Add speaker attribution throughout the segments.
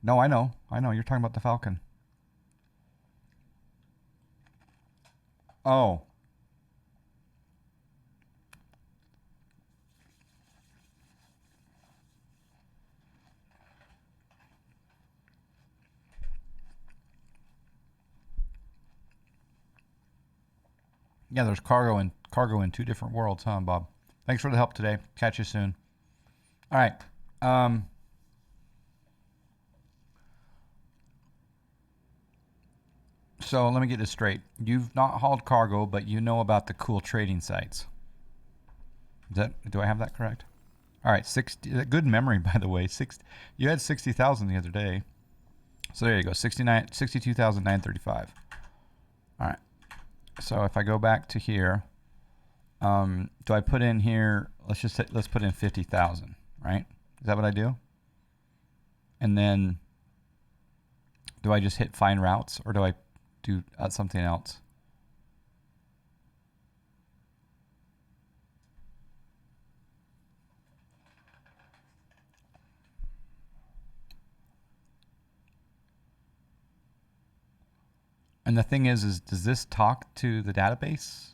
Speaker 1: No, I know. I know. You're talking about the Falcon. Oh. Yeah, there's cargo in two different worlds, huh, Bob? Thanks for the help today. Catch you soon. All right. Um, so let me get this straight. You've not hauled cargo, but you know about the cool trading sites. Do I have that correct? All right, 60. Good memory, by the way. You had 60,000 the other day. So there you go. 62,935. All right. So if I go back to here, do I put in here? Let's put in 50,000. Right? Is that what I do? And then do I just hit find routes, or do I do something else? And the thing is does this talk to the database?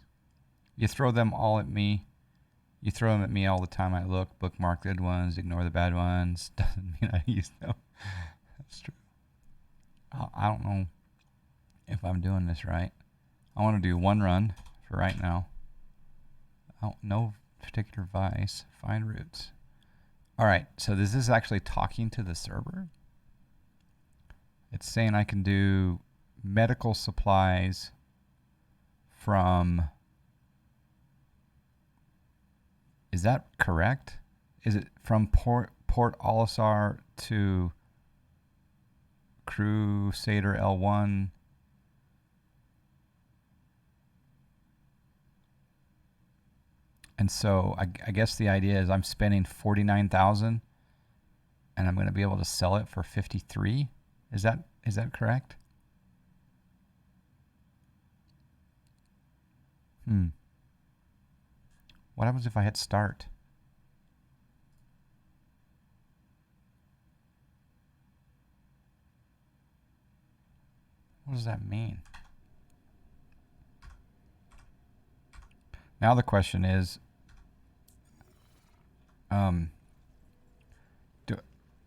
Speaker 1: You throw them all at me. You throw them at me all the time. I look, bookmark good ones, ignore the bad ones. Doesn't mean I use them. That's true. I don't know if I'm doing this right. I want to do one run for right now. No particular vice. Find routes. All right. So this is actually talking to the server. It's saying I can do medical supplies from. Is that correct? Is it from Port Olisar to Crusader L1? And so I guess the idea is I'm spending 49,000 and I'm going to be able to sell it for 53. Is that correct? What happens if I hit start? What does that mean? Now the question is,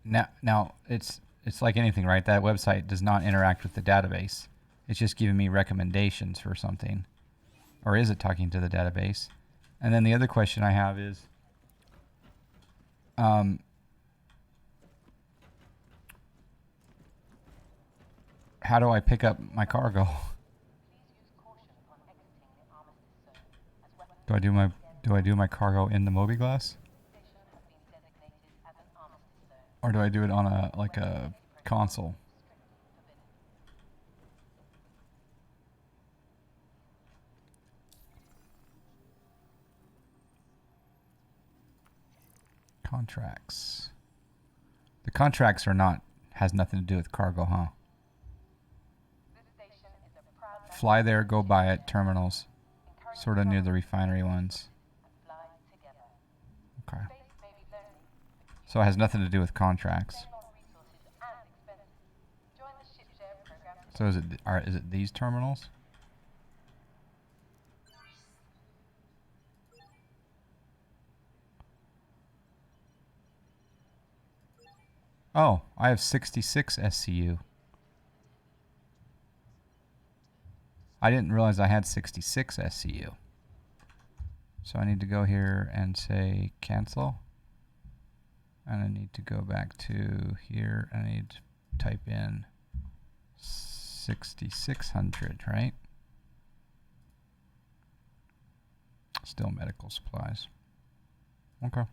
Speaker 1: now it's like anything, right? That website does not interact with the database. It's just giving me recommendations for something. Or is it talking to the database? And then the other question I have is, how do I pick up my cargo? Do I do my cargo in the mobiGlas? Or do I do it on a console? Contracts. The contracts has nothing to do with cargo, huh? Fly there, go buy it, terminals. Sort of near the refinery ones. Okay. So it has nothing to do with contracts. So is it these terminals? Oh, I have 66 SCU. I didn't realize I had 66 SCU. So I need to go here and say cancel. And I need to go back to here and I need to type in 6,600, right? Still medical supplies. Okay.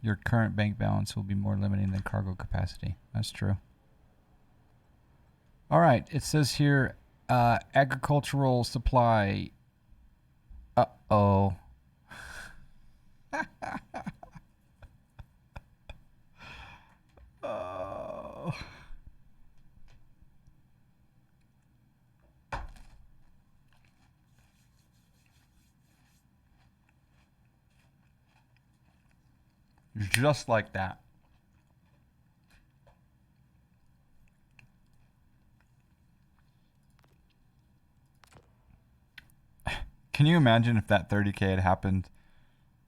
Speaker 1: Your current bank balance will be more limiting than cargo capacity. That's true. All right. It says here agricultural supply. Uh-oh. Oh. Just like that. Can you imagine if that 30K had happened,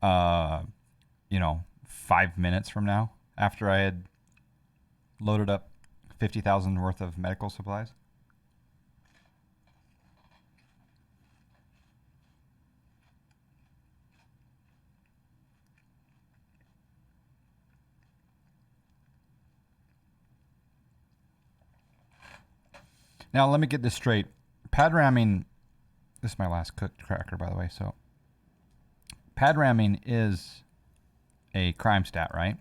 Speaker 1: 5 minutes from now after I had loaded up 50,000 worth of medical supplies? Now, let me get this straight. Pad ramming, this is my last cooked cracker, by the way. So, pad ramming is a crime stat, right?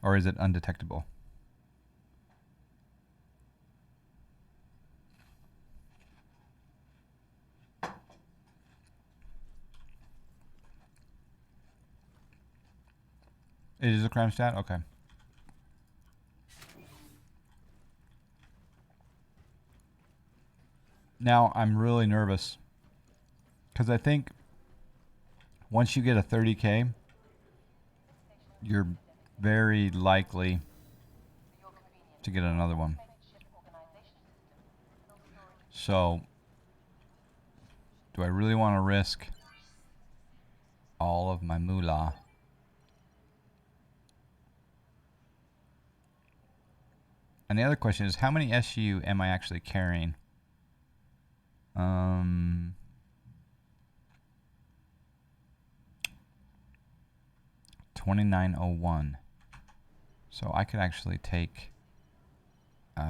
Speaker 1: Or is it undetectable? It is a crime stat? Okay. Now I'm really nervous because I think once you get a 30K, you're very likely to get another one. So, do I really want to risk all of my moolah? And the other question is, how many SU am I actually carrying? 2901. So I could actually take oh.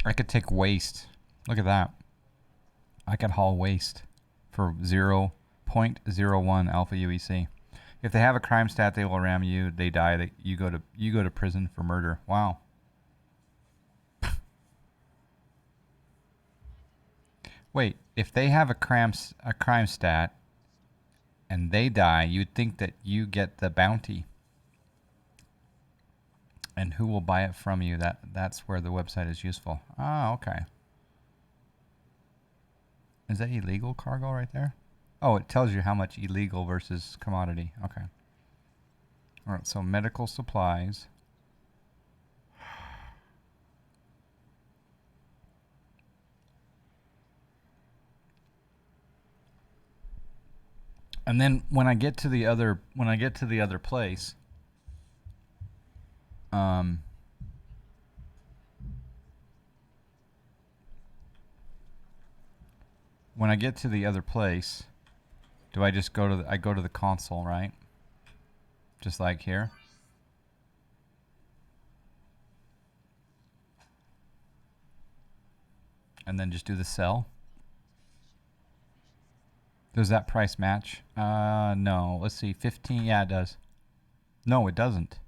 Speaker 1: I could take waste. Look at that. I could haul waste for 0.01 alpha UEC. If they have a crime stat, they will ram you. They die. You go to prison for murder. Wow. Wait, if they have a crime stat and they die, you'd think that you get the bounty. And who will buy it from you? That's where the website is useful. Ah, okay. Is that illegal cargo right there? Oh, it tells you how much illegal versus commodity. Okay. All right, so medical supplies. And then when I get to the other place, when I get to the other place, do I just go to I go to the console, right? Just like here. And then just do the sell. Does that price match? No. Let's see. 15. Yeah, it does. No, it doesn't.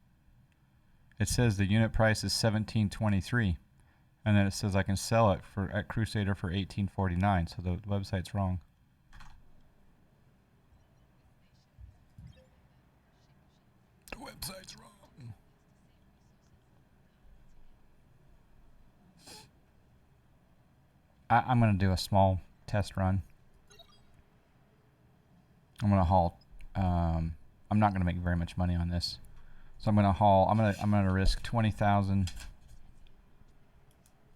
Speaker 1: It says the unit price is 1723, and then it says I can sell it at Crusader for 1849. So the website's wrong. The website's wrong. I'm gonna do a small test run. I'm gonna haul. I'm not gonna make very much money on this, so I'm gonna haul. I'm gonna risk 20,000.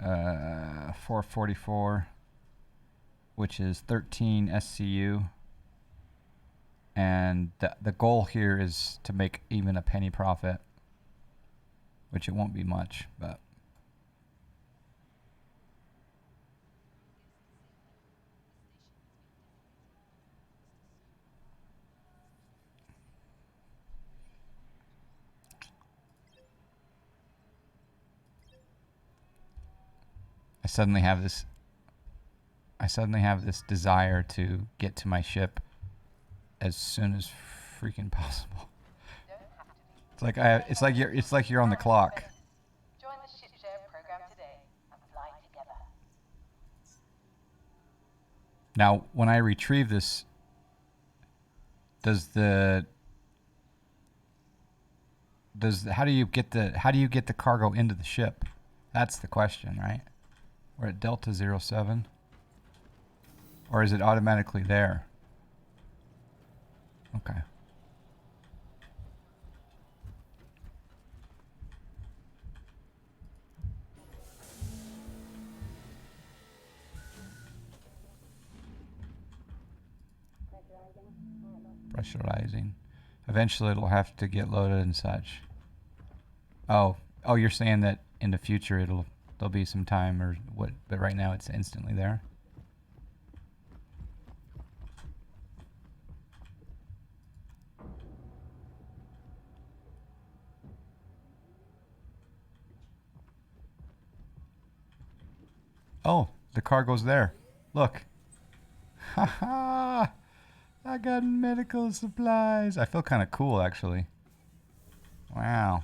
Speaker 1: 444, which is 13 SCU, and the goal here is to make even a penny profit, which it won't be much, but. I suddenly have this desire to get to my ship as soon as freaking possible. It's like you're on the clock.
Speaker 2: Join the ship share program today and fly together.
Speaker 1: Now, when I retrieve this, how do you get the cargo into the ship? That's the question, right? We're at Delta 07. Or is it automatically there? Okay. Pressurizing. Eventually it'll have to get loaded and such. Oh, you're saying that in the future there'll be some time or what, but right now it's instantly there. Oh, the cargo's there. Look. Haha. I got medical supplies. I feel kind of cool actually. Wow.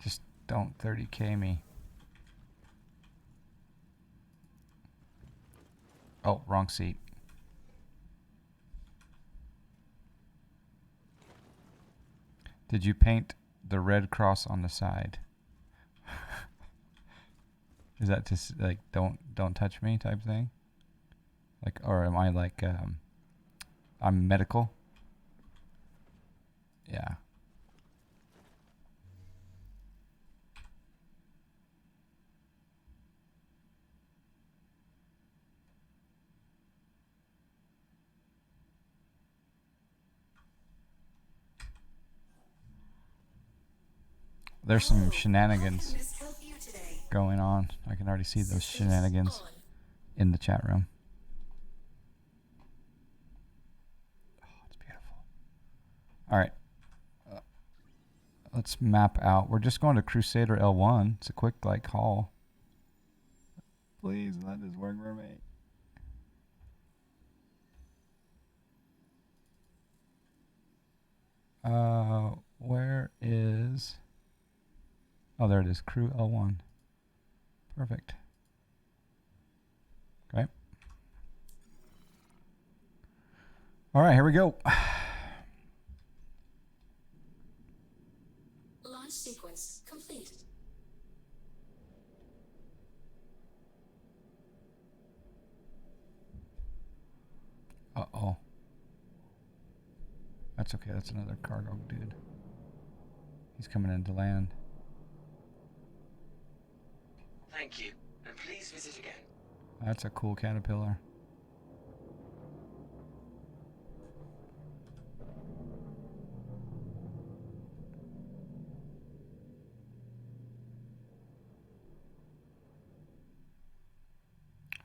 Speaker 1: Just don't 30k me. Oh, wrong seat. Did you paint the red cross on the side? Is that just like don't touch me type thing? Like, or am I like I'm medical? Yeah. There's some shenanigans going on. I can already see those shenanigans in the chat room. Oh, it's beautiful. All right. Let's map out. We're just going to Crusader L1. It's a quick like haul. Please let this work for me. Where is... Oh, there it is. Crew L1. Perfect. Okay. All right, here we go.
Speaker 3: Launch sequence complete.
Speaker 1: Uh-oh. That's okay. That's another cargo dude. He's coming in to land.
Speaker 3: Thank you, and please visit again.
Speaker 1: That's a cool caterpillar.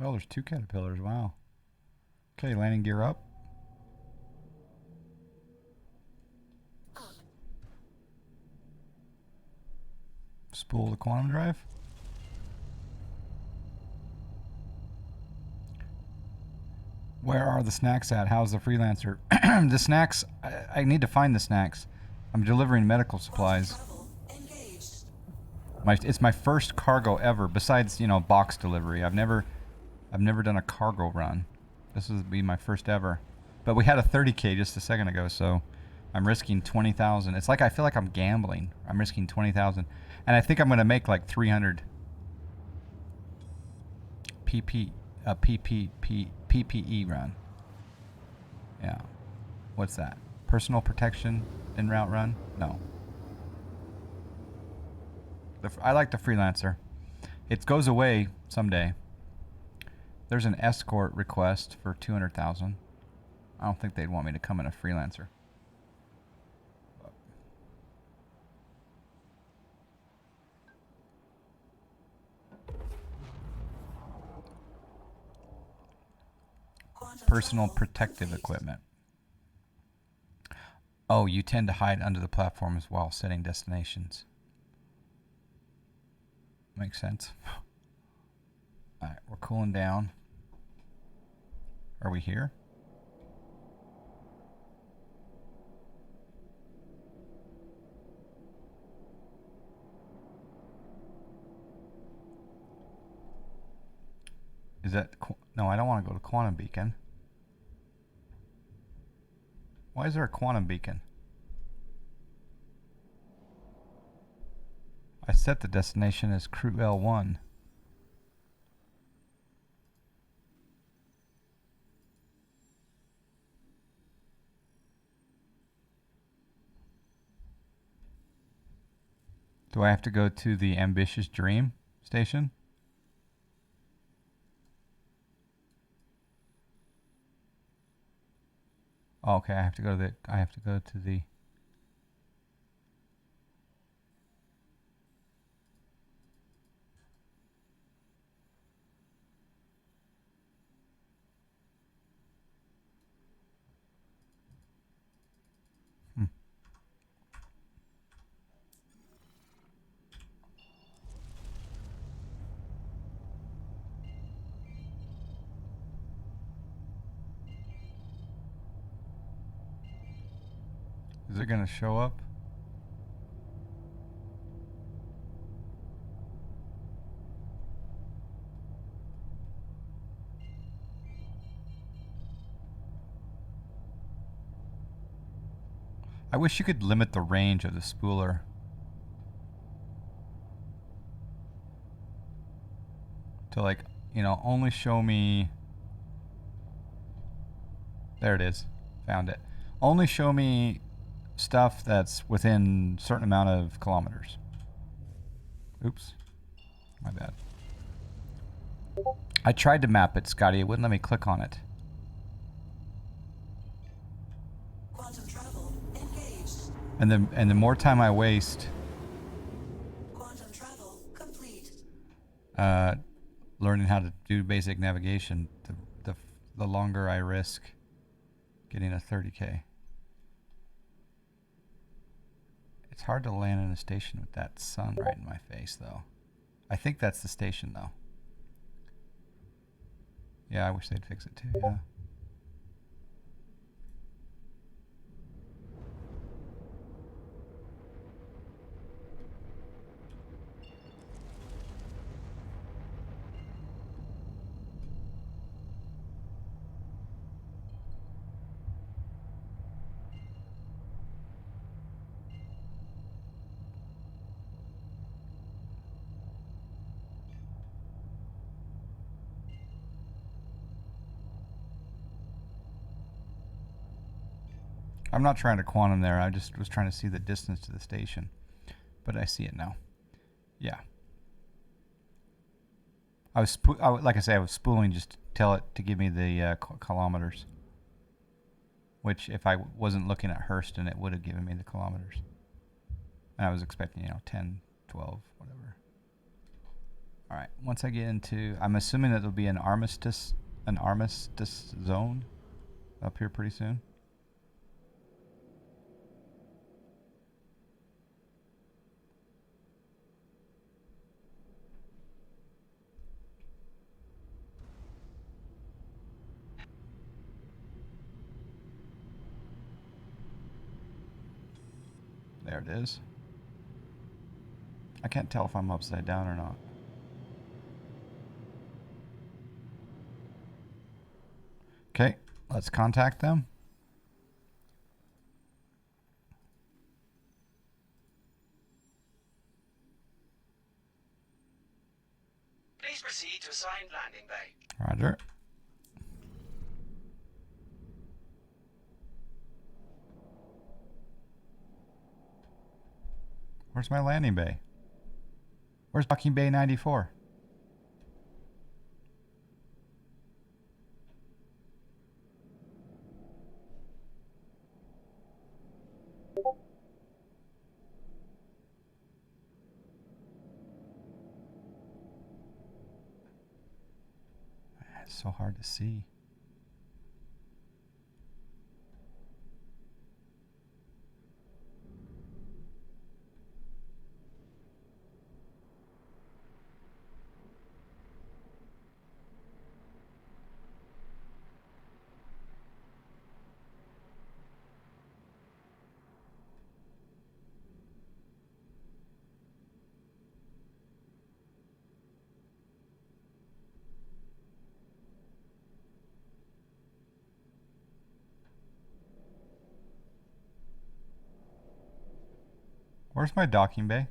Speaker 1: Oh, there's two caterpillars. Wow. Okay, landing gear up. Spool the quantum drive. Where are the snacks at? How's the freelancer? The snacks, I need to find the snacks. I'm delivering medical supplies. It's my first cargo ever, besides, box delivery. I've never done a cargo run. This would be my first ever. But we had a 30k just a second ago, so I'm risking 20,000. It's like I feel like I'm gambling. I'm risking 20,000. And I think I'm going to make like 300 PPE run. Yeah. What's that? Personal protection en route run? No. I like the freelancer. It goes away someday. There's an escort request for 200,000. I don't think they'd want me to come in a freelancer. Personal protective equipment. Oh, you tend to hide under the platforms while setting destinations. Makes sense. Alright, we're cooling down. Are we here? Is that... No, I don't want to go to Quantum Beacon. Why is there a Quantum Beacon? I set the destination as Crew L1. Do I have to go to the Ambitious Dream station? Oh, okay, I have to go to the hmm. Is it gonna show up? I wish you could limit the range of the spooler. To like, only show me. There it is. Found it. Only show me stuff that's within a certain amount of kilometers. Oops. My bad. I tried to map it, Scotty. It wouldn't let me click on it.
Speaker 4: Quantum travel engaged.
Speaker 1: And the more time I waste
Speaker 4: Quantum travel complete.
Speaker 1: learning how to do basic navigation, the longer I risk getting a 30K. It's hard to land in a station with that sun right in my face, though. I think that's the station, though. Yeah, I wish they'd fix it too, yeah. I'm not trying to quantum there. I just was trying to see the distance to the station. But I see it now. Yeah. Like I say, I was spooling just to tell it to give me the kilometers. Which, if I wasn't looking at Hurston, it would have given me the kilometers. And I was expecting, 10, 12, whatever. All right. Once I get into, I'm assuming that there'll be an armistice zone up here pretty soon. There it is. I can't tell if I'm upside down or not. Okay, let's contact them.
Speaker 3: Please proceed to assigned landing bay.
Speaker 1: Roger. Where's my landing bay? Where's docking bay 94? It's so hard to see. Where's my docking bay?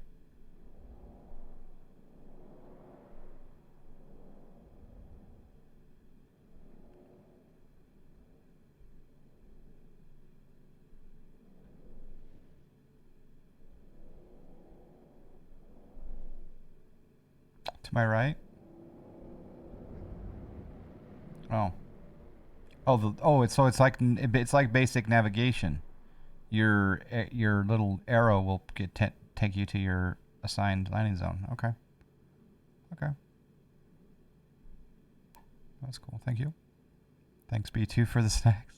Speaker 1: Am I right? Oh. It's like it's like basic navigation. Your little arrow will take you to your assigned landing zone. Okay. Okay. That's cool. Thank you. Thanks B2 for the snacks.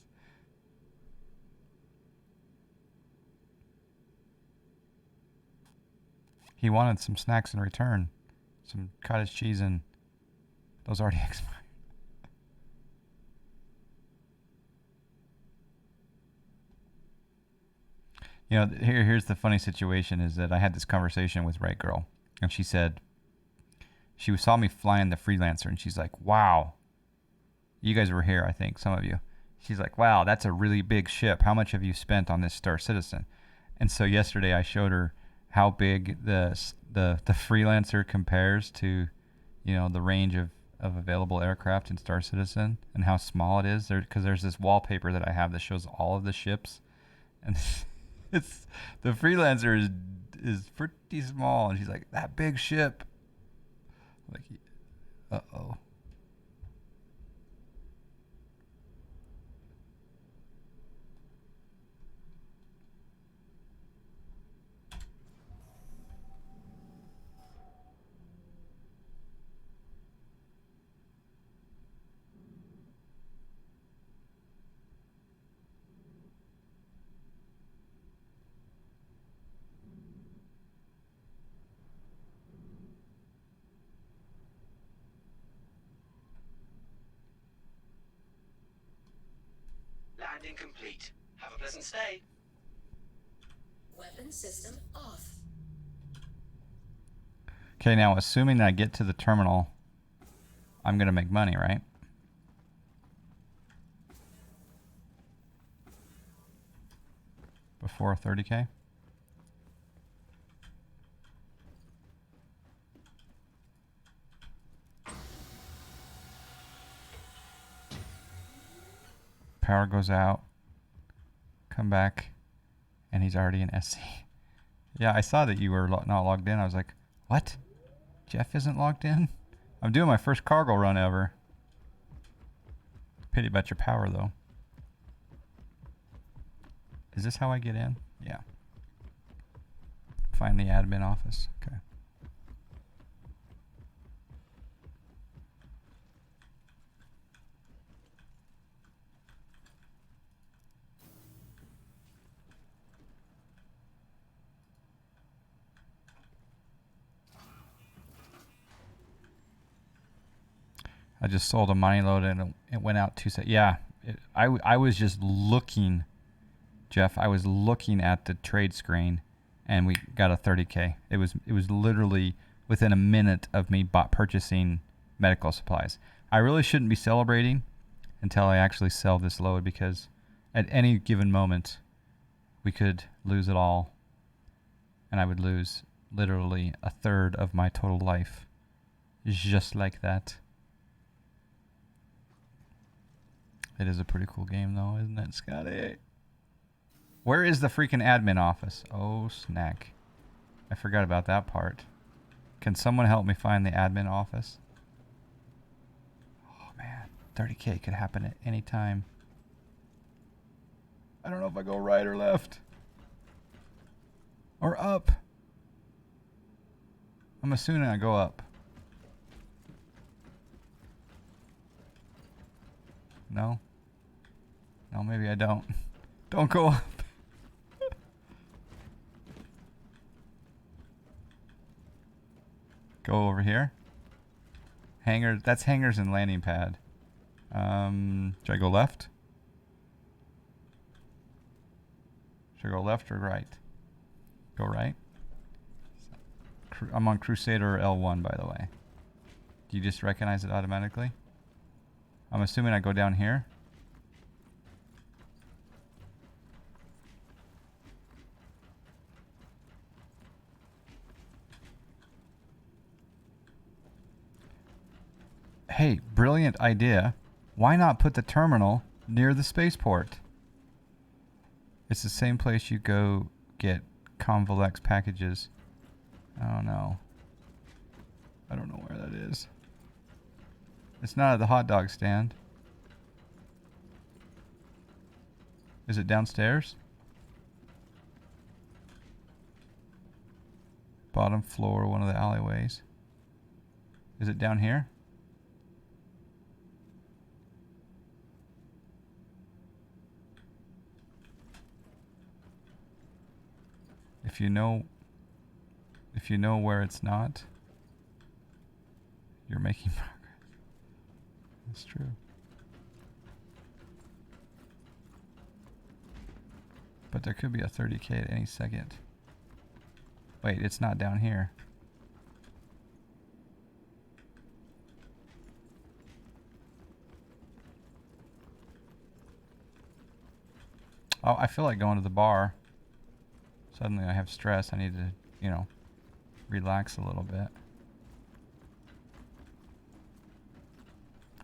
Speaker 1: He wanted some snacks in return. Some cottage cheese and those already expired. You know, here's the funny situation is that I had this conversation with Right Girl, and she said she saw me flying the Freelancer, and she's like, "Wow, you guys were here, I think, some of you." She's like, "Wow, that's a really big ship. How much have you spent on this Star Citizen?" And so yesterday I showed her how big the Freelancer compares to, you know, the range of available aircraft in Star Citizen, and how small it is. Because there's this wallpaper that I have that shows all of the ships, and it's the Freelancer is pretty small, and she's like, "That big ship." I'm like, uh-oh.
Speaker 3: Landing complete. Have a pleasant stay.
Speaker 4: Weapon system off.
Speaker 1: Okay, now assuming I get to the terminal, I'm going to make money, right? Before 30K? Power goes out. Come back. And he's already in SC. Yeah, I saw that you were not logged in. I was like, what? Jeff isn't logged in? I'm doing my first cargo run ever. Pity about your power, though. Is this how I get in? Yeah. Find the admin office. Okay. I just sold a money load and it went out 2 seconds. Yeah, I was just looking, Jeff. I was looking at the trade screen, and we got a 30K. It was literally within a minute of me purchasing medical supplies. I really shouldn't be celebrating until I actually sell this load, because at any given moment we could lose it all, and I would lose literally a third of my total life, just like that. It is a pretty cool game, though, isn't it, Scotty? Where is the freaking admin office? Oh, snack. I forgot about that part. Can someone help me find the admin office? Oh, man. 30K could happen at any time. I don't know if I go right or left. Or up. I'm assuming I go up. No? No, maybe I don't. Don't go up. Go over here. Hangar. That's hangars and landing pad. Should I go left? Should I go left or right? Go right. I'm on Crusader L1, by the way. Do you just recognize it automatically? I'm assuming I go down here. Hey, brilliant idea. Why not put the terminal near the spaceport? It's the same place you go get Convolex packages. Oh no. I don't know where that is. It's not at the hot dog stand. Is it downstairs? Bottom floor, one of the alleyways. Is it down here? If you know where it's not, you're making progress. That's true. But there could be a 30K at any second. Wait, it's not down here. Oh, I feel like going to the bar. Suddenly I have stress. I need to, you know, relax a little bit.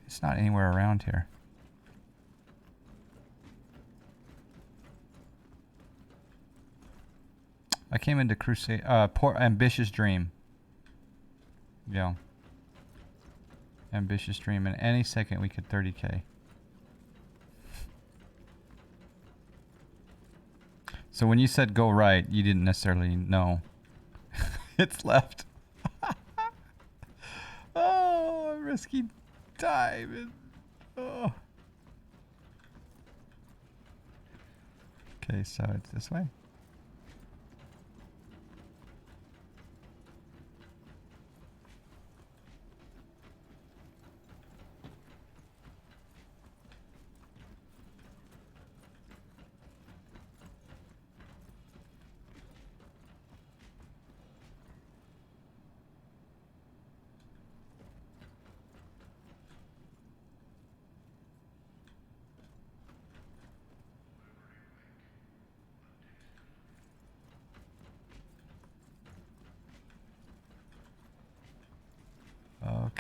Speaker 1: It's not anywhere around here. I came into Crusade, Ambitious Dream. Yeah. Ambitious Dream. And any second we could 30K. So when you said go right, you didn't necessarily know. It's left. Oh, risky time. Oh. Okay, so it's this way.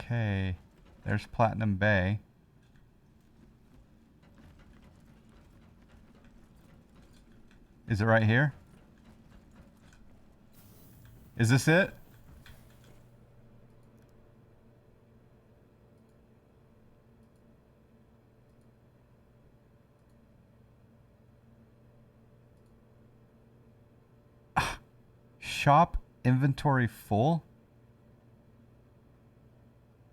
Speaker 1: Okay, there's Platinum Bay. Is it right here? Is this it? Shop inventory full?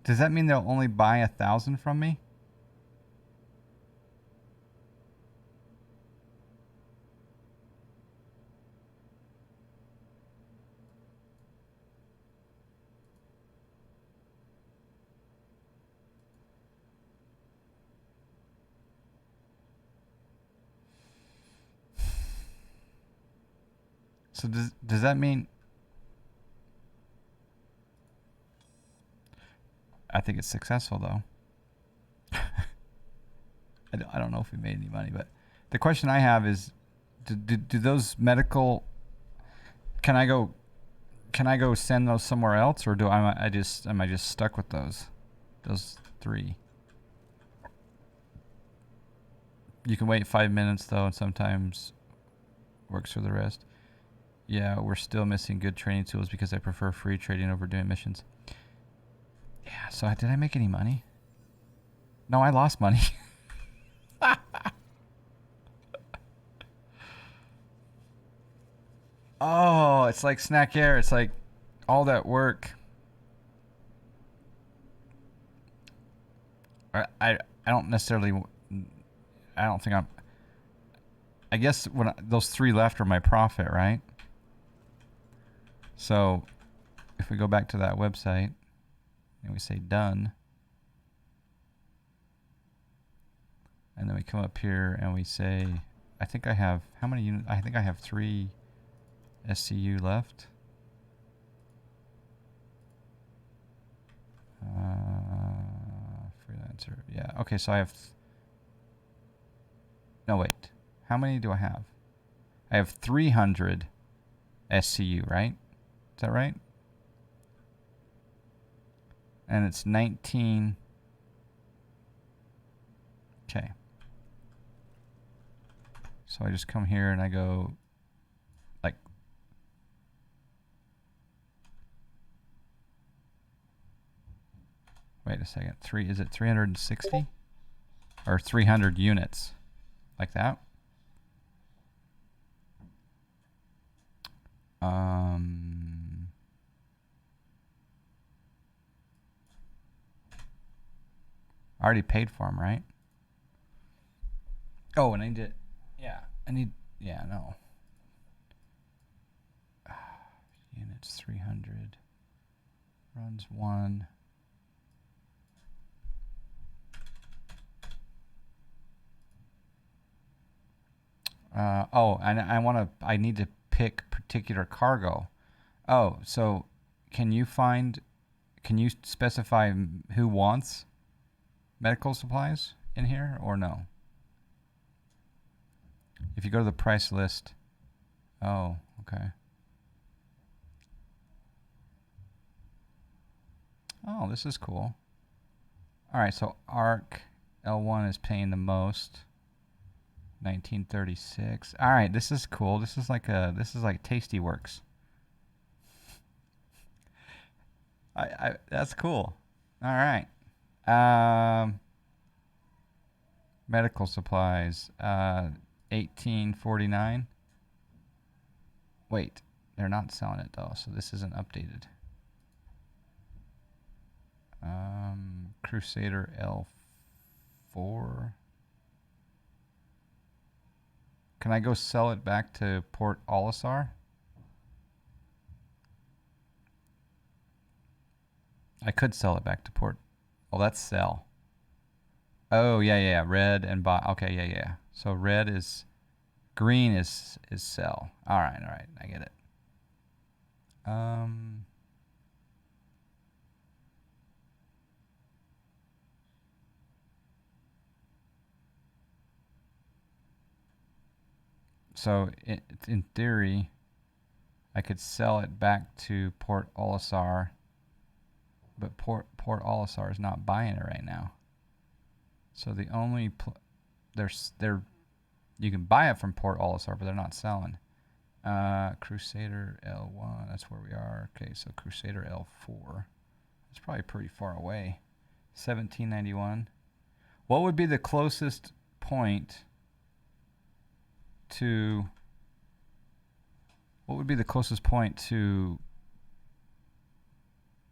Speaker 1: Does that mean they'll only buy 1,000 from me? So does that mean... I think it's successful, though. I don't know if we made any money, but the question I have is, do those medical... Can I go send those somewhere else, or am I just stuck with those 3? You can wait 5 minutes though, and sometimes works for the rest. Yeah, we're still missing good training tools because I prefer free trading over doing missions. Yeah, so did I make any money? No, I lost money. Oh, it's like Snack Air. It's like all that work. I don't necessarily... I don't think I'm... I guess when those 3 left are my profit, right? So if we go back to that website and we say done, and then we come up here and we say, I think I have, how many units? I think I have 3 SCU left. Freelancer. Yeah. Okay. So I have, no, wait, how many do I have? I have 300 SCU, right? Is that right? And it's 19. Okay. So I just come here and I go like Wait a second. Is it 360? Or 300 units? Like that? I already paid for them, right? Oh, and no. Units 300. Runs 1. And I need to pick particular cargo. Oh, so can you specify who wants medical supplies in here or no? If you go to the price list, oh, okay. Oh, this is cool. All right, so ARC L1 is paying the most. 1936. All right, this is cool. This is like Tasty Works. That's cool. All right. Medical supplies. 1849. Wait, they're not selling it though, so this isn't updated. Crusader L4. Can I go sell it back to Port Olisar? I could sell it back to Port. Oh, that's sell. Oh, yeah. Red and buy. Okay, yeah. So green is sell. All right. I get it. So in theory, I could sell it back to Port Olisar, but Port Olisar is not buying it right now. So the only you can buy it from Port Olisar, but they're not selling. Crusader L1, that's where we are. Okay, so Crusader L4, that's probably pretty far away. 1791. What would be the closest point to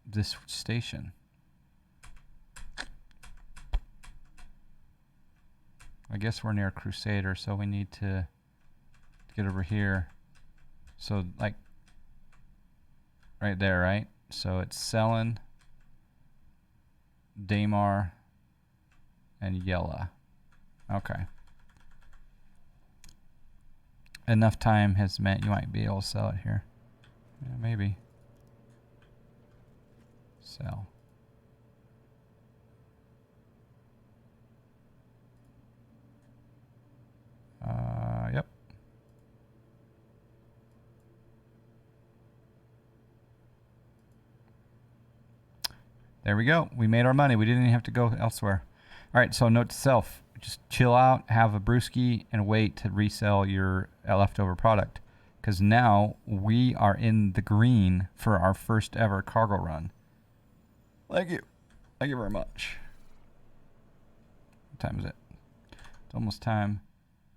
Speaker 1: this station? I guess we're near Crusader, so we need to get over here. So like right there, right? So it's Selen, Damar, and Yella. Okay. Enough time has meant you might be able to sell it here. Yeah, maybe. Sell. Yep. There we go. We made our money. We didn't even have to go elsewhere. All right, so note to self. Just chill out, have a brewski, and wait to resell your leftover product. Because now we are in the green for our first ever cargo run. Thank you. Thank you very much. What time is it? It's almost time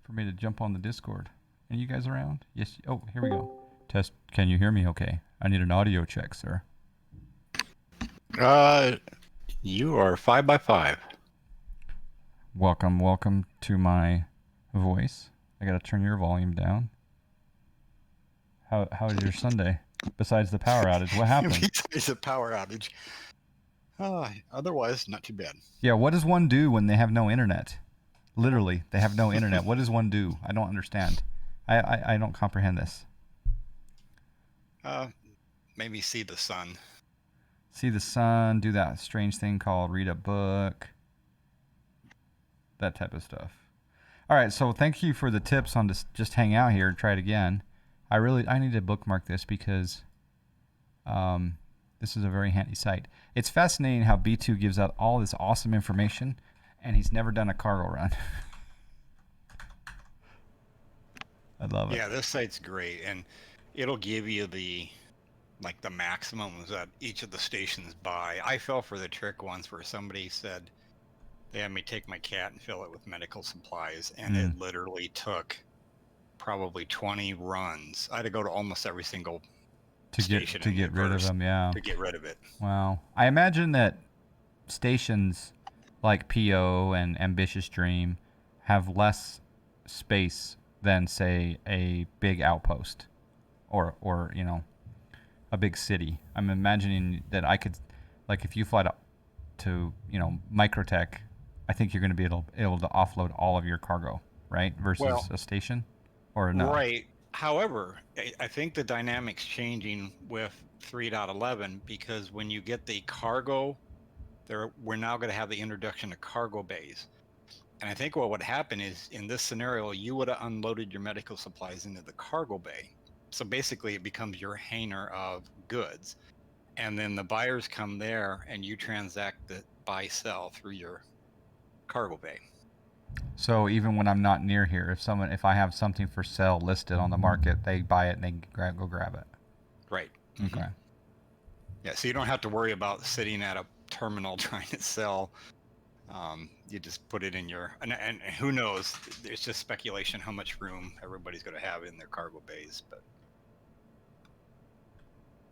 Speaker 1: for me to jump on the Discord. Are you guys around? Yes. Oh, here we go. Test. Can you hear me okay? I need an audio check, sir.
Speaker 5: You are 5x5.
Speaker 1: Welcome to my voice. I gotta turn your volume down. How was your Sunday? Besides the power outage, what happened?
Speaker 5: Besides the power outage. Otherwise, not too bad.
Speaker 1: Yeah, what does one do when they have no internet? Literally, they have no internet. What does one do? I don't understand. I don't comprehend this.
Speaker 5: Maybe see the sun.
Speaker 1: See the sun, do that strange thing called read a book. That type of stuff. All right, so thank you for the tips on just hang out here and try it again. I need to bookmark this because this is a very handy site. It's fascinating how B2 gives out all this awesome information, and he's never done a cargo run. I love it.
Speaker 5: Yeah, this site's great, and it'll give you the like the maximum was at each of the stations by. I fell for the trick once where somebody said they had me take my cat and fill it with medical supplies, and it literally took probably 20 runs. I had to go to almost every single
Speaker 1: to
Speaker 5: station
Speaker 1: get rid of them. Yeah.
Speaker 5: to get rid of it.
Speaker 1: Wow. I imagine that stations like PO and Ambitious Dream have less space than, say, a big outpost or a big city. I'm imagining that I could, like, if you fly to Microtech, I think you're going to be able to offload all of your cargo, right? Versus a station, or no?
Speaker 5: Right. However, I think the dynamics changing with 3.11 because when you get the cargo, we're now going to have the introduction of cargo bays. And I think what would happen is in this scenario, you would have unloaded your medical supplies into the cargo bay. So basically, it becomes your hangar of goods. And then the buyers come there and you transact the buy-sell through your cargo bay.
Speaker 1: So even when I'm not near here, if I have something for sale listed on the market, they buy it and they go grab it.
Speaker 5: Right.
Speaker 1: Okay.
Speaker 5: Yeah, so you don't have to worry about sitting at a terminal trying to sell. You just put it in your and who knows? It's just speculation how much room everybody's going to have in their cargo bays, but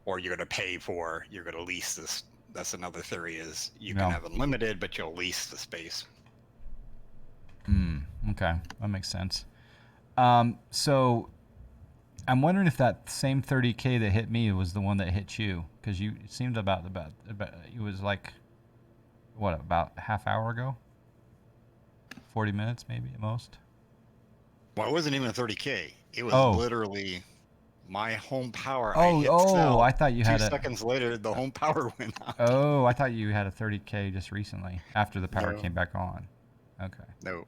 Speaker 5: or you're going to pay for. You're going to lease this. That's another theory: is you can have unlimited, but you'll lease the space.
Speaker 1: Okay, that makes sense. So I'm wondering if that same 30K that hit me was the one that hit you, because it seemed about it was like about a half hour ago, 40 minutes maybe at most.
Speaker 5: Well, it wasn't even a 30K. It was literally my home power.
Speaker 1: I thought you had
Speaker 5: 2 seconds later the home power went out.
Speaker 1: Oh, I thought you had a 30K just recently after the power came back on. Okay.
Speaker 5: No.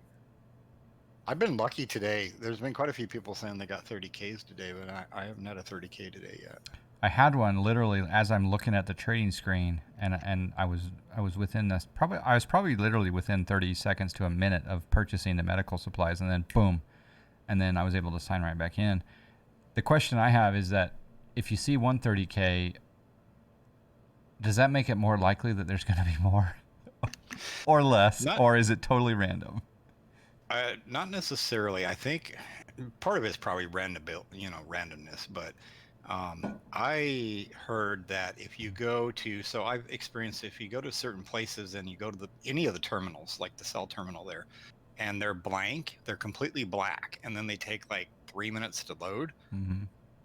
Speaker 5: I've been lucky today. There's been quite a few people saying they got 30Ks today, but I haven't had a 30K today yet.
Speaker 1: I had one literally as I'm looking at the trading screen, and I was within this I was probably literally within 30 seconds to a minute of purchasing the medical supplies, and then boom, and then I was able to sign right back in. The question I have is that if you see 130K, does that make it more likely that there's going to be more or less, or is it totally random?
Speaker 5: Not necessarily. I think part of it's probably randomness, but I heard that if you go to, so I've experienced if you go to certain places and you go to any of the terminals, like the cell terminal there, and they're blank, they're completely black, and then they take like 3 minutes to load.
Speaker 1: Mm-hmm.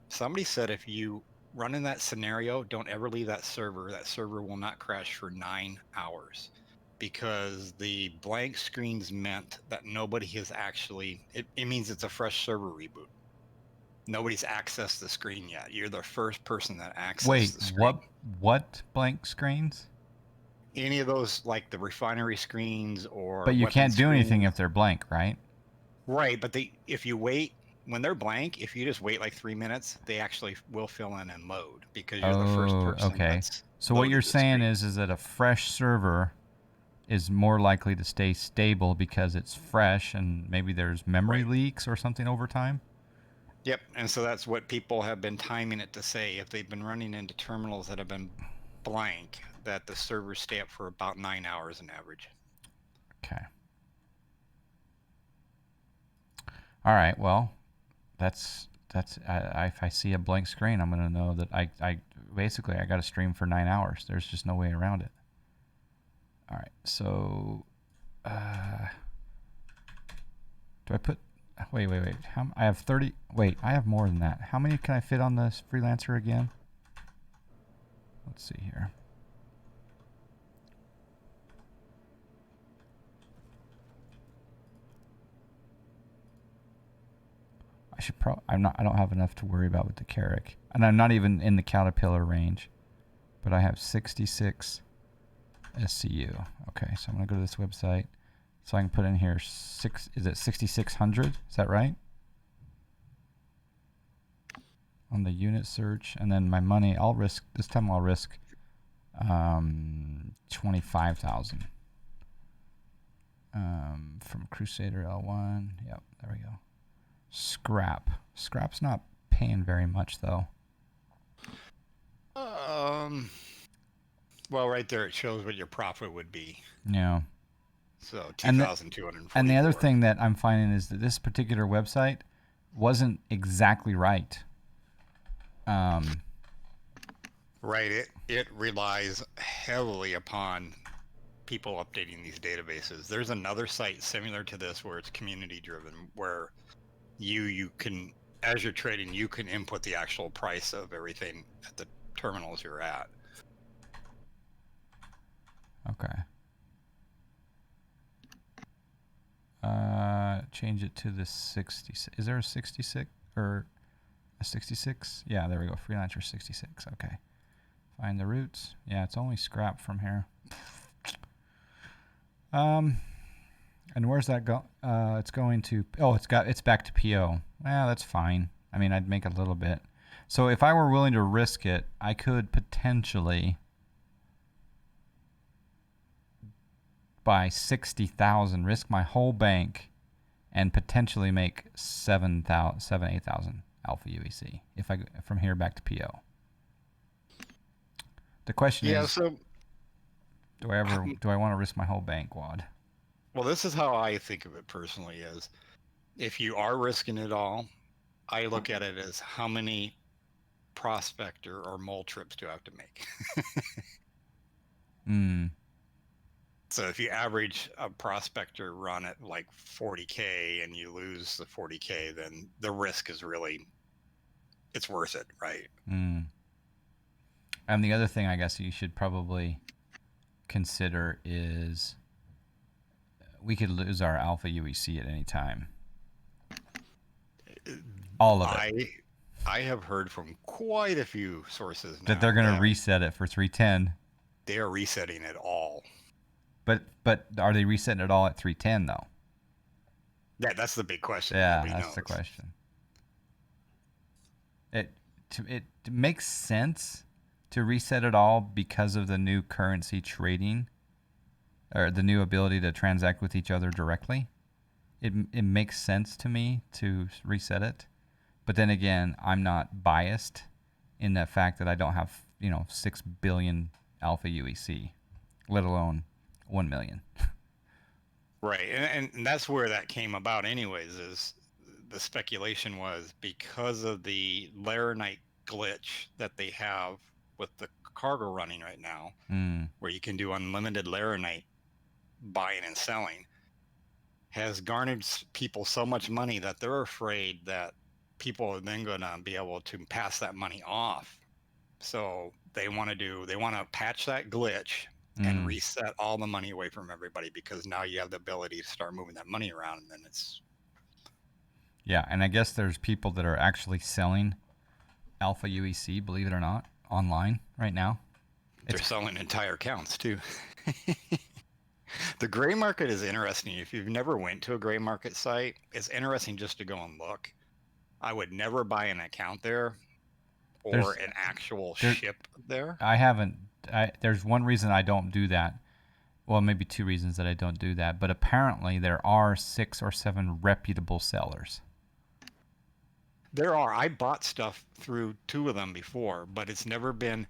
Speaker 5: Somebody said if you run in that scenario, don't ever leave that server. That server will not crash for 9 hours. Because the blank screens meant that nobody has actually, it means it's a fresh server reboot. Nobody's accessed the screen yet. You're the first person that accessed the screen.
Speaker 1: What blank screens?
Speaker 5: Any of those, like the refinery screens or...
Speaker 1: But you can't do anything if they're blank, right?
Speaker 5: Right, but if you wait, when they're blank, if you just wait like 3 minutes, they actually will fill in and load because you're the first person.
Speaker 1: Okay. So what you're saying is that a fresh server is more likely to stay stable because it's fresh and maybe there's memory leaks or something over time?
Speaker 5: Yep, and so that's what people have been timing it to say. If they've been running into terminals that have been blank, that the servers stay up for about 9 hours on average.
Speaker 1: Okay. All right, well, that's if I see a blank screen, I'm going to know that I basically got to stream for 9 hours. There's just no way around it. All right, so do I put? Wait. I have 30. Wait, I have more than that. How many can I fit on this freelancer again? Let's see here. I should I don't have enough to worry about with the Carrack, and I'm not even in the Caterpillar range, but I have 66. SCU. Okay, so I'm gonna go to this website, so I can put in here is it 6600? Is that right? On the unit search, and then my money, I'll risk 25,000. From Crusader L1. Yep, there we go. Scrap's not paying very much though.
Speaker 5: Well, right there it shows what your profit would be.
Speaker 1: Yeah.
Speaker 5: So
Speaker 1: And the-
Speaker 5: 2,244.
Speaker 1: And the other thing that I'm finding is that this particular website wasn't exactly right.
Speaker 5: Right. It relies heavily upon people updating these databases. There's another site similar to this where it's community driven, where you can, as you're trading, you can input the actual price of everything at the terminals you're at.
Speaker 1: Okay. Change it to the 66. Is there a 66 or a 66? Yeah, there we go. Freelancer 66. Okay. Find the routes. Yeah, it's only scrap from here. And where's that go? It's going to. Oh, it's back to PO. Well, that's fine. I mean, I'd make a little bit. So if I were willing to risk it, I could potentially buy 60,000, risk my whole bank, and potentially make 8,000 Alpha UEC if I from here back to PO. The question is,
Speaker 5: So
Speaker 1: do I want to risk my whole bank, Wad?
Speaker 5: well, this is how I think of it personally: is if you are risking it all, I look at it as how many prospector or mole trips do I have to make. So if you average a prospector run at like 40K and you lose the 40K, then the risk is really, it's worth it, right?
Speaker 1: And the other thing I guess you should probably consider is we could lose our Alpha UEC at any time. All of it.
Speaker 5: I have heard from quite a few sources now
Speaker 1: That they're going to reset it for 310.
Speaker 5: They are resetting it all.
Speaker 1: But are they resetting it all at 310 though?
Speaker 5: That's the big question.
Speaker 1: Yeah,
Speaker 5: Nobody
Speaker 1: that's
Speaker 5: knows.
Speaker 1: the question. It makes sense to reset it all because of the new currency trading, or the new ability to transact with each other directly. It makes sense to me to reset it, but then again, I'm not biased in the fact that I don't have 6 billion Alpha UEC, let alone 1 million.
Speaker 5: Right, and that's where that came about anyways, is the speculation was because of the Laranite glitch that they have with the cargo running right now, where you can do unlimited Laranite buying and selling, has garnered people so much money that they're afraid that people are then going to be able to pass that money off. So they want to patch that glitch and reset all the money away from everybody, because now you have the ability to start moving that money around, and then it's...
Speaker 1: Yeah, and I guess there's people that are actually selling Alpha UEC, believe it or not, online right now.
Speaker 5: They're selling entire accounts too. The gray market is interesting. If you've never went to a gray market site, it's interesting just to go and look. I would never buy an account there or an actual ship there.
Speaker 1: I haven't. There's one reason I don't do that. Well, maybe two reasons that I don't do that. But apparently there are 6 or 7 reputable sellers.
Speaker 5: There are. I bought stuff through 2 of them before, but it's never been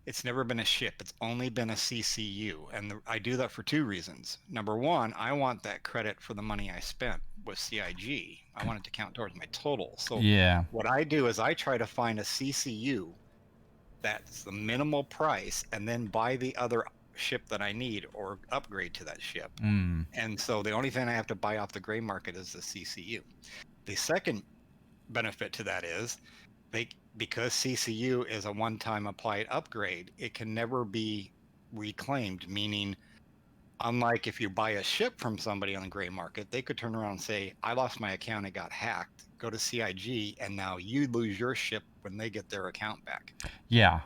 Speaker 5: a ship. It's only been a CCU. And I do that for 2 reasons. Number 1, I want that credit for the money I spent with CIG. I want it to count towards my total. So what I do is I try to find a CCU that's the minimal price, and then buy the other ship that I need or upgrade to that ship. And so the only thing I have to buy off the gray market is the CCU. The second benefit to that is because CCU is a one-time applied upgrade, it can never be reclaimed, meaning unlike if you buy a ship from somebody on the gray market, they could turn around and say, I lost my account, it got hacked, go to CIG, and now you lose your ship when they get their account back.
Speaker 1: Yeah,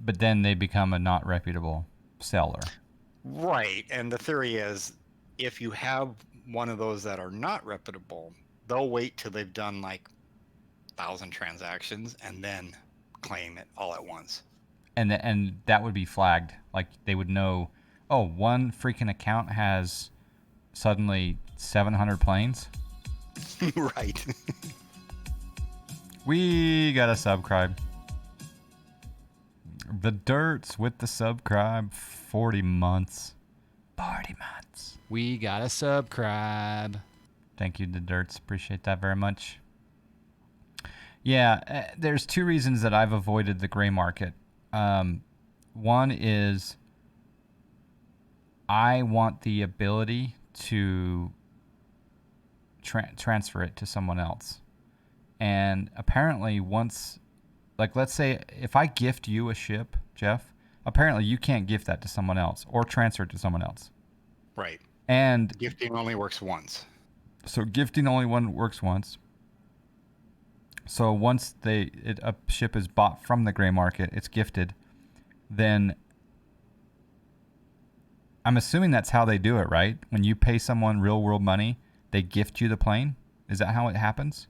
Speaker 1: but then they become a not reputable seller.
Speaker 5: Right, and the theory is if you have one of those that are not reputable, they'll wait till they've done like 1,000 transactions and then claim it all at once.
Speaker 1: And that would be flagged. Like they would know, oh, one freaking account has suddenly 700 planes.
Speaker 5: Right.
Speaker 1: We got a subscribe. The Dirts with the subscribe, 40 months. 40 months.
Speaker 6: We got a subscribe.
Speaker 1: Thank you, The Dirts. Appreciate that very much. Yeah, there's two reasons that I've avoided the gray market. One is I want the ability to transfer it to someone else. And apparently once, like let's say if I gift you a ship, Jeff, apparently you can't gift that to someone else or transfer it to someone else.
Speaker 5: Right.
Speaker 1: And
Speaker 5: Gifting only works once.
Speaker 1: so gifting only works once. So once a ship is bought from the gray market, it's gifted, then I'm assuming that's how they do it, right? When you pay someone real world money, they gift you the plane. Is that how it happens?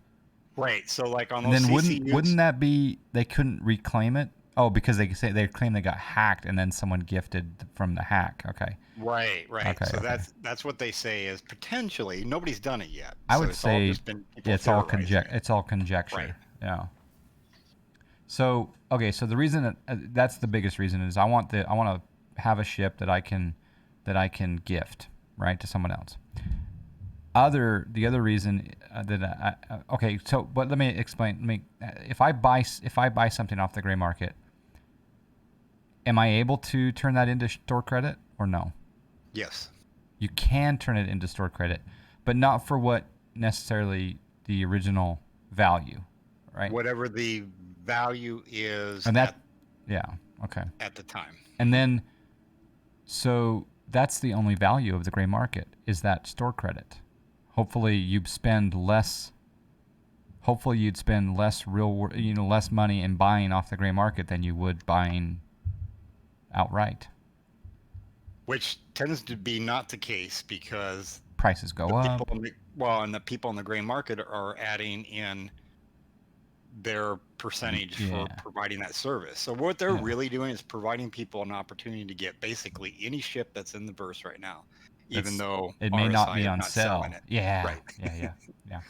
Speaker 5: Right. So like on
Speaker 1: And
Speaker 5: those
Speaker 1: then
Speaker 5: CCUs,
Speaker 1: wouldn't that be they couldn't reclaim it? Oh, because they claim they got hacked and then someone gifted from the hack. Okay.
Speaker 5: Right.
Speaker 1: Okay,
Speaker 5: So
Speaker 1: okay.
Speaker 5: that's what they say is potentially nobody's done it yet.
Speaker 1: I
Speaker 5: So
Speaker 1: would
Speaker 5: it's all
Speaker 1: say
Speaker 5: just been people
Speaker 1: it's all
Speaker 5: theorizing it.
Speaker 1: it's all conjecture.
Speaker 5: Right.
Speaker 1: Yeah. So okay, so the reason that's the biggest reason is I want to have a ship that I can gift, right, to someone else. The other reason but let me explain. If I buy something off the gray market, am I able to turn that into store credit or no?
Speaker 5: Yes.
Speaker 1: You can turn it into store credit, but not for what necessarily the original value, right?
Speaker 5: Whatever the value is
Speaker 1: And that, yeah, okay.
Speaker 5: at the time.
Speaker 1: And then, so that's the only value of the gray market is that store credit. Hopefully you'd spend less less money in buying off the gray market than you would buying outright.
Speaker 5: Which tends to be not the case because
Speaker 1: Prices go up.
Speaker 5: the people in the gray market are adding in their percentage
Speaker 1: Yeah.
Speaker 5: for providing that service. So what they're
Speaker 1: Yeah.
Speaker 5: really doing is providing people an opportunity to get basically any ship that's in the verse right now, even though
Speaker 1: It may not
Speaker 5: RSI
Speaker 1: be
Speaker 5: is
Speaker 1: on
Speaker 5: not
Speaker 1: sale.
Speaker 5: selling it.
Speaker 1: Yeah,
Speaker 5: Right.
Speaker 1: yeah.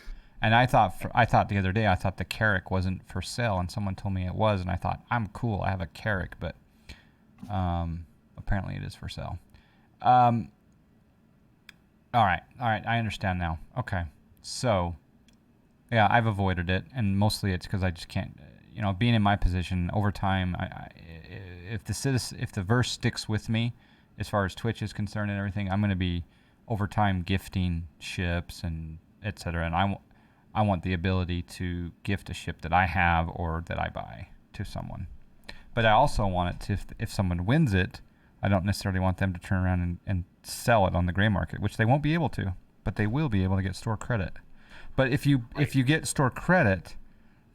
Speaker 1: And I thought the other day the Carrack wasn't for sale, and someone told me it was, and I thought I'm cool. I have a Carrack, but apparently it is for sale. All right. I understand now. Okay, so yeah, I've avoided it, and mostly it's because I just can't. Being in my position over time, if the verse sticks with me, as far as Twitch is concerned and everything, I'm going to be over time gifting ships and etc. And I want the ability to gift a ship that I have or that I buy to someone. But I also want it to, if someone wins it, I don't necessarily want them to turn around and sell it on the gray market, which they won't be able to, but they will be able to get store credit. But if you get store credit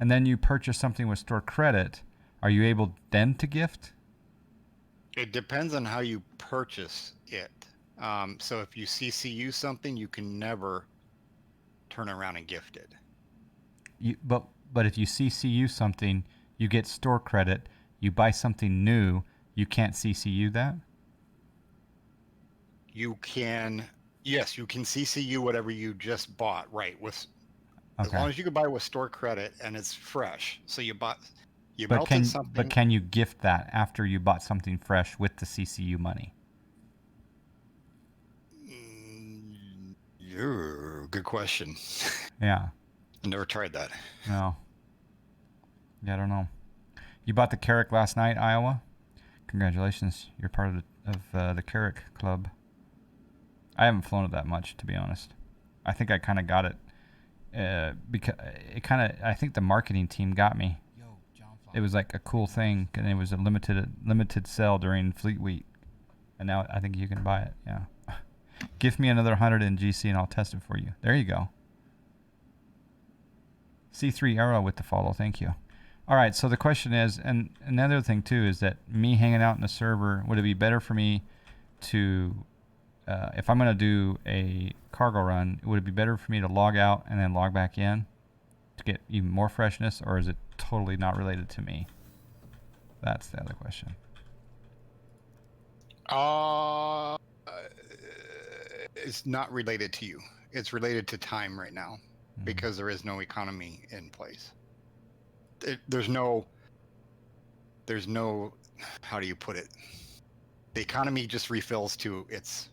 Speaker 1: and then you purchase something with store credit, are you able then to gift?
Speaker 5: It depends on how you purchase it. So if you CCU something, you can never turn around and gift it.
Speaker 1: But if you CCU something, you get store credit. You buy something new, you can't CCU that?
Speaker 5: You can CCU whatever you just bought, right? As long as you can buy with store credit and it's fresh. So you melted something.
Speaker 1: But can you gift that after you bought something fresh with the CCU money?
Speaker 5: Good question.
Speaker 1: Yeah.
Speaker 5: I never tried that.
Speaker 1: No. Yeah, I don't know. You bought the Carrack last night, Iowa? Congratulations. You're part of the Carrack Club. I haven't flown it that much, to be honest. I think I kind of got it because I think the marketing team got me. It was like a cool thing, and it was a limited sale during Fleet Week, and now I think you can buy it. Yeah. Give me another 100 in GC, and I'll test it for you. There you go. C3 Arrow with the follow. Thank you. All right, so the question is, and another thing too is that me hanging out in the server, would it be better for me to, if I'm going to do a cargo run, would it be better for me to log out and then log back in to get even more freshness, or is it totally not related to me? That's the other question.
Speaker 5: It's not related to you. It's related to time right now because there is no economy in place. There's no how do you put it? The economy just refills to its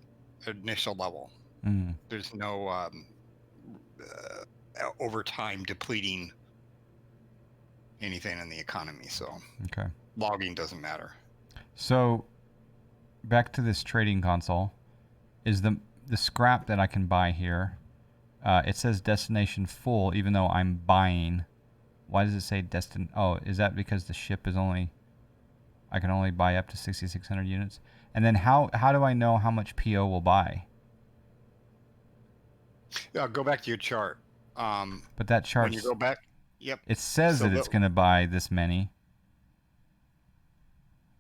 Speaker 5: initial level.
Speaker 1: Mm.
Speaker 5: There's no over time depleting anything in the economy, so
Speaker 1: Okay.
Speaker 5: logging doesn't matter.
Speaker 1: So back to this trading console, is the scrap that I can buy here? It says destination full, even though I'm buying. Why does it say destin? Oh, is that because the ship is only? I can only buy up to 6,600 units. And then how do I know how much PO will buy?
Speaker 5: Go back to your chart.
Speaker 1: But that chart,
Speaker 5: When you go back, yep.
Speaker 1: it says
Speaker 5: So
Speaker 1: that it's going to buy this many.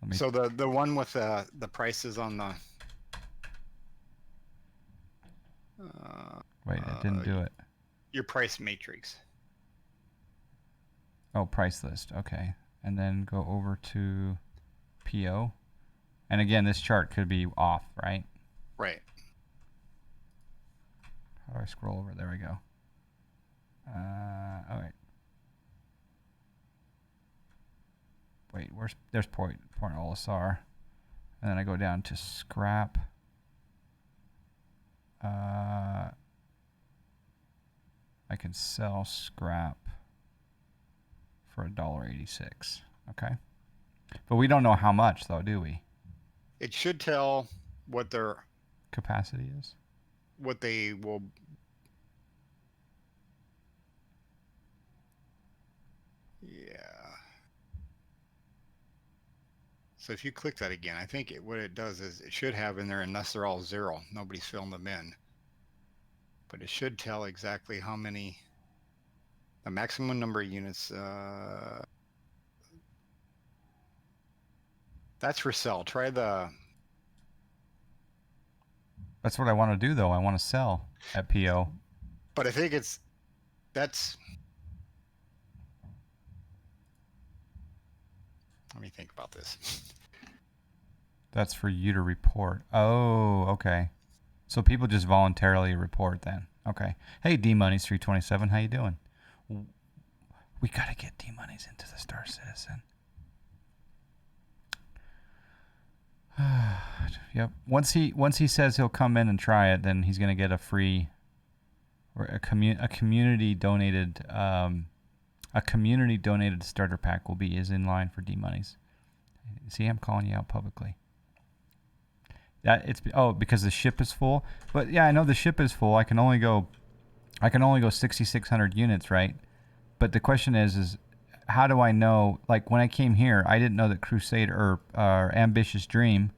Speaker 1: Let me,
Speaker 5: So the one with the prices on the
Speaker 1: wait, it didn't do it.
Speaker 5: your price matrix.
Speaker 1: Oh, price list. Okay. And then go over to PO. And again, this chart could be off, right?
Speaker 5: Right.
Speaker 1: How do I scroll over? There we go. All right. Wait, there's Point Olisar. And then I go down to scrap. I can sell scrap for $1.86. Okay. But we don't know how much though, do we?
Speaker 5: It should tell what
Speaker 1: Capacity is.
Speaker 5: what they will. Yeah. So if you click that again, I think what it does is it should have in there, unless they're all zero, nobody's filling them in. But it should tell exactly how many, the maximum number of units. That's for sell. Try the.
Speaker 1: That's what I want to do though. I want to sell at PO.
Speaker 5: But I think that's. Let me think about this.
Speaker 1: That's for you to report. Oh, okay. So people just voluntarily report then. Okay. Hey, D-Money's 327. How you doing? We got to get D-Money's into the Star Citizen. Yep. Once he says he'll come in and try it, then he's going to get a free or a community donated starter pack is in line for D-Money's. See, I'm calling you out publicly. Because the ship is full. But yeah, I know the ship is full. I can only go 6,600 units, right? But the question is how do I know? Like when I came here, I didn't know that Crusader or Ambitious Dream.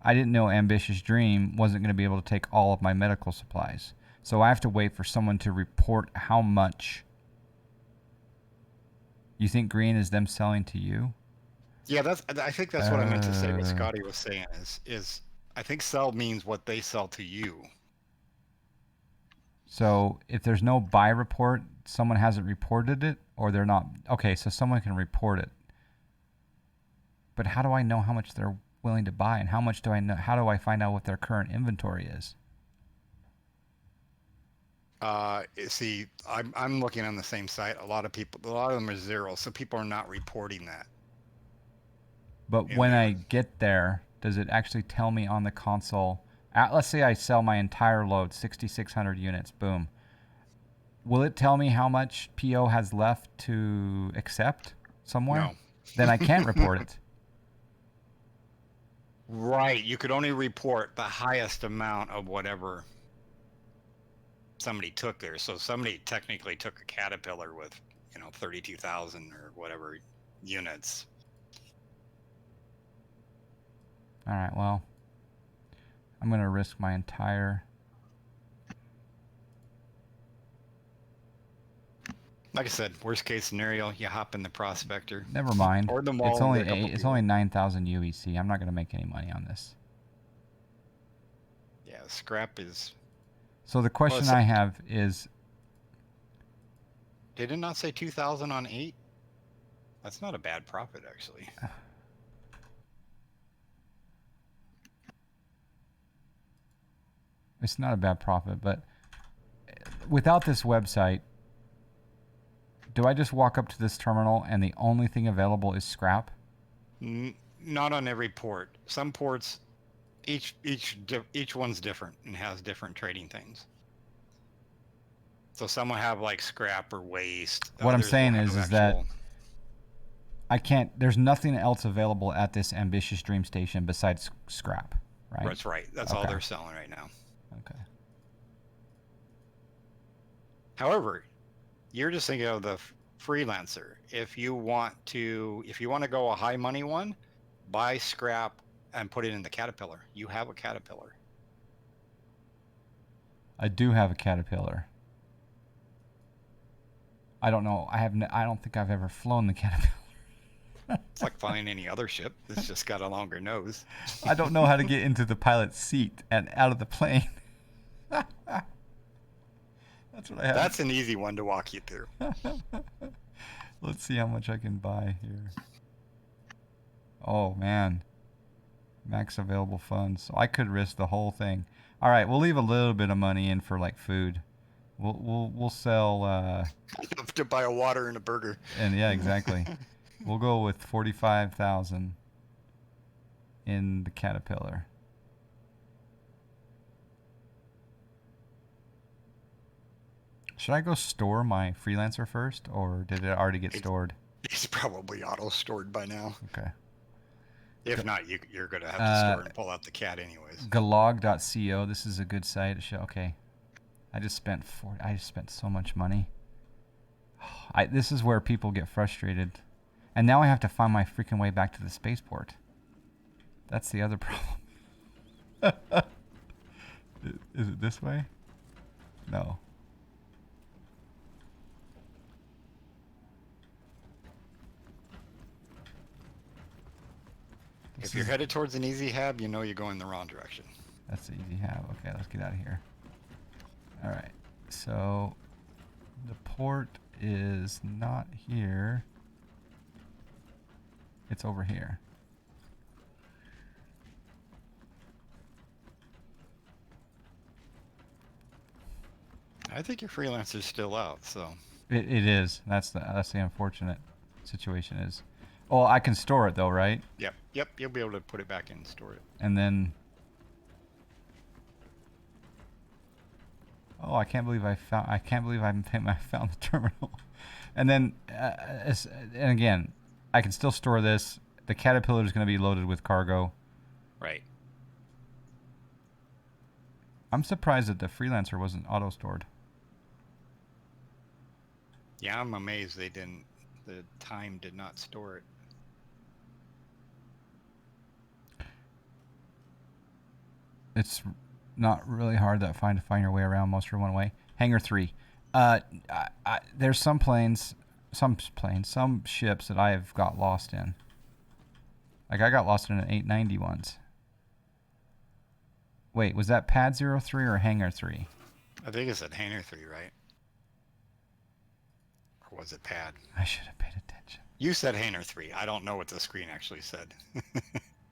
Speaker 1: I didn't know Ambitious Dream wasn't going to be able to take all of my medical supplies. So I have to wait for someone to report how much. You think green is them selling to you?
Speaker 5: Yeah, I think that's what I meant to say. What Scotty was saying is I think sell means what they sell to you.
Speaker 1: So if there's no buy report, someone hasn't reported it, or they're not. Okay, so someone can report it. But how do I know how much they're willing to buy, and how much do I know? How do I find out what their current inventory is?
Speaker 5: See, I'm looking on the same site. A lot of them are zero, so people are not reporting that.
Speaker 1: But when I get there, does it actually tell me on the console? Let's say I sell my entire load, 6,600 units, boom. Will it tell me how much PO has left to accept somewhere?
Speaker 5: No.
Speaker 1: Then I can't report it.
Speaker 5: Right. You could only report the highest amount of whatever somebody took there. So somebody technically took a Caterpillar with, 32,000 or whatever units.
Speaker 1: All right, well, I'm going to risk my entire...
Speaker 5: Like I said, worst case scenario, you hop in the Prospector.
Speaker 1: Never mind.
Speaker 5: Or the mall.
Speaker 1: It's only 9,000 UEC. I'm not going to make any money on this.
Speaker 5: Yeah, scrap is...
Speaker 1: So the question I have is...
Speaker 5: Did it not say 2,000 on 8? That's not a bad profit, actually.
Speaker 1: It's not a bad profit, but without this website, do I just walk up to this terminal and the only thing available is scrap?
Speaker 5: not on every port. Some ports, each one's different and has different trading things. So some will have like scrap or waste.
Speaker 1: What I'm
Speaker 5: others will
Speaker 1: saying
Speaker 5: have
Speaker 1: is that
Speaker 5: actual-
Speaker 1: I can't. There's nothing else available at this Ambitious Dream Station besides scrap, right?
Speaker 5: That's right. That's all
Speaker 1: Okay.
Speaker 5: they're selling right now.
Speaker 1: Okay.
Speaker 5: However, you're just thinking of the freelancer. If you want to go a high money one, buy scrap and put it in the Caterpillar. You have a Caterpillar.
Speaker 1: I do have a Caterpillar. I don't know. I don't think I've ever flown the Caterpillar.
Speaker 5: It's like flying any other ship. It's just got a longer nose.
Speaker 1: I don't know how to get into the pilot's seat and out of the plane. That's what I have.
Speaker 5: That's an easy one to walk you through.
Speaker 1: Let's see how much I can buy here. Oh man, max available funds. So I could risk the whole thing. All right, we'll leave a little bit of money in for like food. We'll sell.
Speaker 5: You have to buy a water and a burger.
Speaker 1: And yeah, exactly. We'll go with 45,000 in the Caterpillar. Should I go store my freelancer first, or did it already get stored?
Speaker 5: It's probably auto stored by now.
Speaker 1: Okay.
Speaker 5: If not, you're gonna have to store it and pull out the cat anyways.
Speaker 1: Galog.co. This is a good site to show. Okay. I just spent so much money. This is where people get frustrated. And now I have to find my freaking way back to the spaceport. That's the other problem. Is it this way? No.
Speaker 5: If you're headed towards an easy hab, you know you're going the wrong direction.
Speaker 1: That's the easy hab. Okay, let's get out of here. All right. So the port is not here. It's over here.
Speaker 5: I think your freelancer's still out, so
Speaker 1: It is. That's the unfortunate situation is. Oh, I can store it though, right?
Speaker 5: yep, you'll be able to put it back in and store it.
Speaker 1: And then. Oh, I can't believe I found the terminal. And then, and again, I can still store this. The Caterpillar is going to be loaded with cargo.
Speaker 5: Right.
Speaker 1: I'm surprised that the freelancer wasn't auto stored.
Speaker 5: Yeah, I'm amazed the time did not store it.
Speaker 1: It's not really hard to find your way around. Most are one way. Hangar 3. There's some ships that I have got lost in. Like I got lost in an 890 once. Wait, was that Pad 03 or Hangar 3?
Speaker 5: I think it's at Hangar 3, right? Or was it Pad?
Speaker 1: I should have paid attention.
Speaker 5: You said Hangar 3. I don't know what the screen actually said.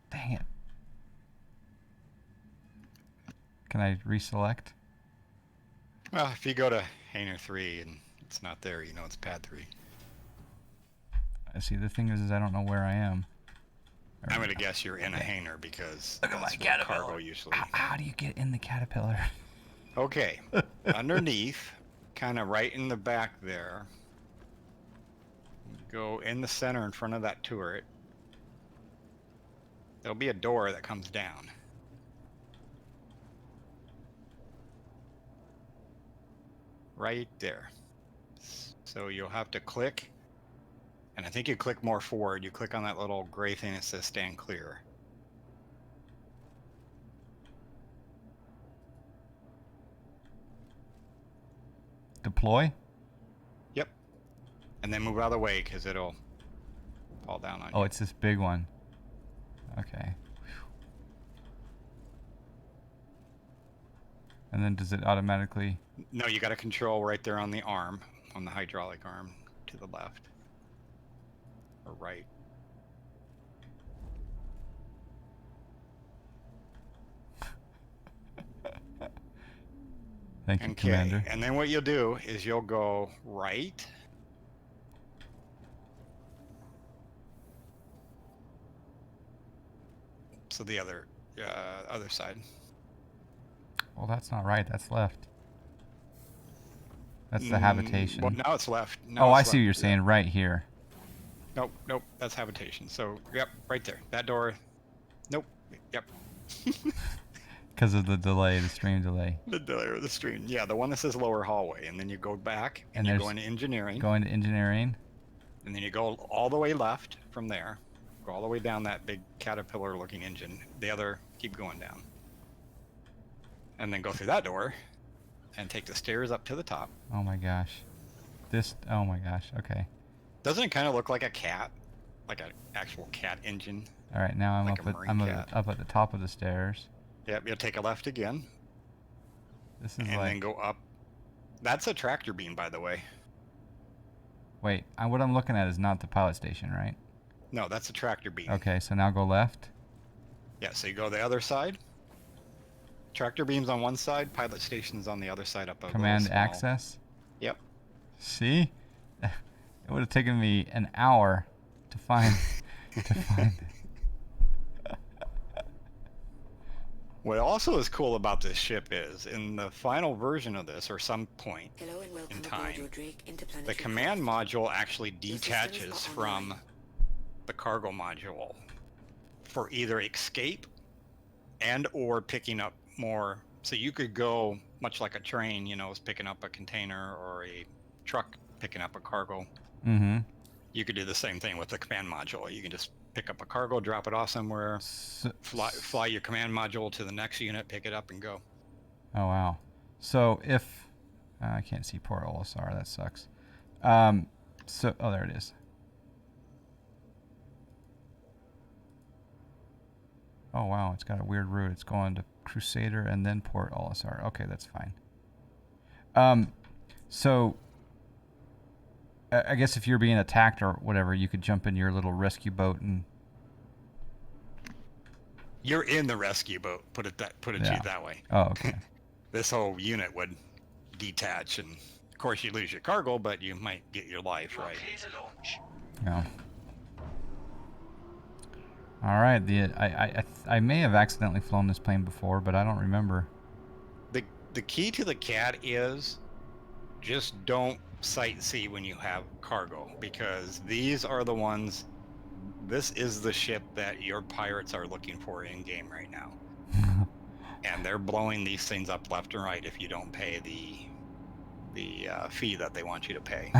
Speaker 1: Dang it. Can I reselect?
Speaker 5: Well, if you go to Hangar 3 and it's not there, you know it's Pad 3.
Speaker 1: I see. The thing is I don't know where I am.
Speaker 5: I'm going to guess you're in a hangar because
Speaker 1: Look at
Speaker 5: that's
Speaker 1: my
Speaker 5: where
Speaker 1: Caterpillar.
Speaker 5: cargo usually.
Speaker 1: How do you get in the Caterpillar?
Speaker 5: Okay, underneath, kind of right in the back there, go in the center in front of that turret. There'll be a door that comes down. Right there. So you'll have to click, and I think you click more forward. You click on that little gray thing that says stand clear.
Speaker 1: Deploy?
Speaker 5: Yep. And then move out of the way because it'll fall down on you.
Speaker 1: Oh, it's this big one. Okay. And then does it automatically...
Speaker 5: No, you got a control right there on the arm, on the hydraulic arm to the left or right.
Speaker 1: Thank you,
Speaker 5: Okay,
Speaker 1: Commander.
Speaker 5: and then what you'll do is you'll go right. so the other side.
Speaker 1: Well, that's not right. That's left. That's the habitation.
Speaker 5: Well, now it's left. Now
Speaker 1: Oh, I
Speaker 5: it's
Speaker 1: see what
Speaker 5: left.
Speaker 1: you're saying. Right here.
Speaker 5: Nope, that's habitation. So, yep, right there. That door. Nope. Yep.
Speaker 1: Because of the delay, the stream delay.
Speaker 5: The delay or the stream. Yeah, the one that says lower hallway, and then you go back and you go into engineering,
Speaker 1: Going to engineering.
Speaker 5: and then you go all the way left from there. Go all the way down that big caterpillar-looking engine. The other, keep going down, and then go through that door, and take the stairs up to the top.
Speaker 1: Oh my gosh. Oh my gosh. Okay.
Speaker 5: Doesn't it kind of look like a cat, like an actual cat engine?
Speaker 1: All right. Now
Speaker 5: Like a marine cat.
Speaker 1: up at the top of the stairs.
Speaker 5: Yep. You'll take a left again,
Speaker 1: This is
Speaker 5: and then
Speaker 1: like.
Speaker 5: go up. That's a tractor beam, by the way.
Speaker 1: Wait. What I'm looking at is not the pilot station, right?
Speaker 5: No, that's a tractor beam.
Speaker 1: Okay. So now go left.
Speaker 5: Yeah, so you go the other side. Tractor beams on one side, pilot station's on the other side up a little
Speaker 1: Command
Speaker 5: small-
Speaker 1: access.
Speaker 5: Yep.
Speaker 1: See? It would have taken me an hour to find to find it.
Speaker 5: What also is cool about this ship is, in the final version of this, or some point,
Speaker 4: Hello and welcome
Speaker 5: in
Speaker 4: aboard
Speaker 5: time,
Speaker 4: your Drake
Speaker 5: the
Speaker 4: interplanetary
Speaker 5: command
Speaker 4: craft.
Speaker 5: module actually
Speaker 4: systems
Speaker 5: detaches
Speaker 4: are
Speaker 5: from
Speaker 4: online.
Speaker 5: the cargo module for either escape and or picking up more. So you could go, much like a train, is picking up a container, or a truck picking up a cargo.
Speaker 1: Mm-hmm.
Speaker 5: You could do the same thing with the command module. You can just pick up a cargo, drop it off somewhere, fly your command module to the next unit, pick it up, and go.
Speaker 1: Oh wow. So if I can't see Port Olisar, that sucks. Oh, there it is. Oh wow, it's got a weird route. It's going to Crusader and then Port Olisar. Okay, that's fine. So I guess if you're being attacked or whatever, you could jump in your little rescue boat and.
Speaker 5: You're in the rescue boat. Put it
Speaker 1: Yeah.
Speaker 5: that way.
Speaker 1: Oh, okay.
Speaker 5: This whole unit would detach, and of course you lose your cargo, but you might get your life, right?
Speaker 3: Okay to launch.
Speaker 1: Yeah. All right. I may have accidentally flown this plane before, but I don't remember.
Speaker 5: The key to the CAT is just don't sightsee when you have cargo, because these are the ones. This is the ship that your pirates are looking for in game right now, and they're blowing these things up left and right if you don't pay the fee that they want you to pay.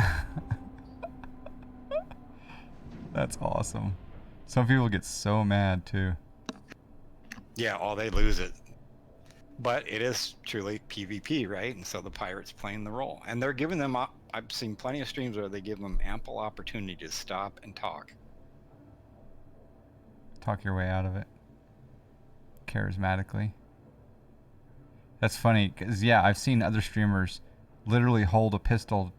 Speaker 1: That's awesome. Some people get so mad too.
Speaker 5: Yeah, they lose it. But it is truly PvP, right? And so the pirates playing the role, and they're giving them. I've seen plenty of streams where they give them ample opportunity to stop and talk.
Speaker 1: Talk your way out of it. Charismatically. That's funny, because yeah, I've seen other streamers literally hold a pistol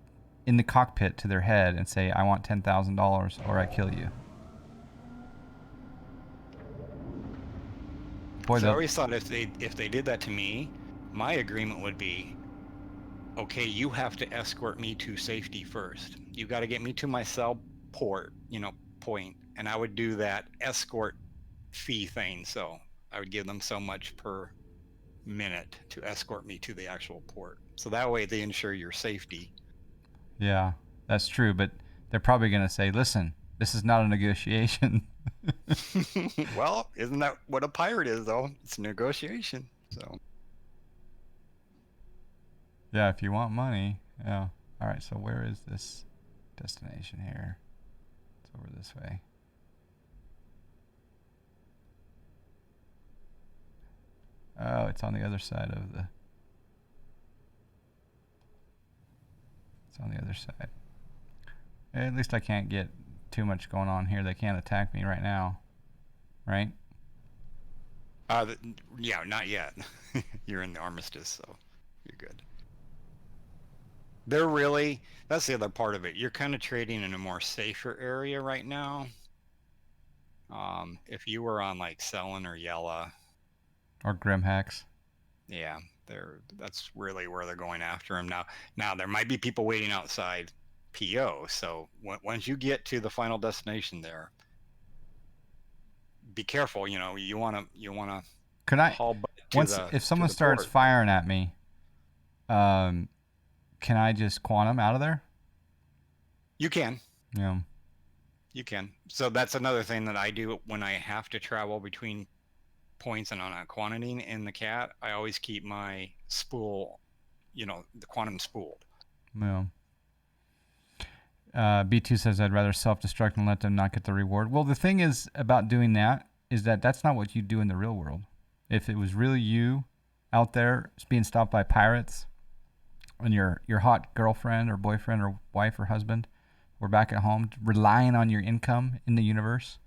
Speaker 1: in the cockpit to their head and say, I want $10,000 or I kill you. Boy,
Speaker 5: So I always thought if they did that to me, my agreement would be, okay, you have to escort me to safety first. You got to get me to my cell port, point, and I would do that escort fee thing. So I would give them so much per minute to escort me to the actual port. So that way they ensure your safety.
Speaker 1: Yeah, that's true, but they're probably going to say, listen, this is not a negotiation.
Speaker 5: Well, isn't that what a pirate is, though? It's a negotiation. So
Speaker 1: Yeah, if you want money. Yeah. All right, so where is this destination here? It's over this way. Oh, it's on the other side of the... It's on the other side. At least I can't get too much going on here. They can't attack me right now. Right?
Speaker 5: yeah, not yet. You're in the armistice, so you're good. That's the other part of it. You're kind of trading in a more safer area right now. If you were on like Selen or Yella,
Speaker 1: Or Grimhex.
Speaker 5: yeah, that's really where they're going after him now. Now there might be people waiting outside PO, so once you get to the final destination there, be careful. You wanna
Speaker 1: Could I
Speaker 5: haul butt to
Speaker 1: once
Speaker 5: the
Speaker 1: if someone
Speaker 5: to the
Speaker 1: starts
Speaker 5: port.
Speaker 1: firing at me, can I just quantum out of there?
Speaker 5: You can.
Speaker 1: Yeah.
Speaker 5: You can. So that's another thing that I do when I have to travel between points and on a quantiting in the cat. I always keep my spool, the quantum spooled.
Speaker 1: Yeah. B2 says I'd rather self-destruct and let them not get the reward. Well, the thing is about doing that is that that's not what you do in the real world. If it was really you out there being stopped by pirates and your hot girlfriend or boyfriend or wife or husband were back at home relying on your income in the universe,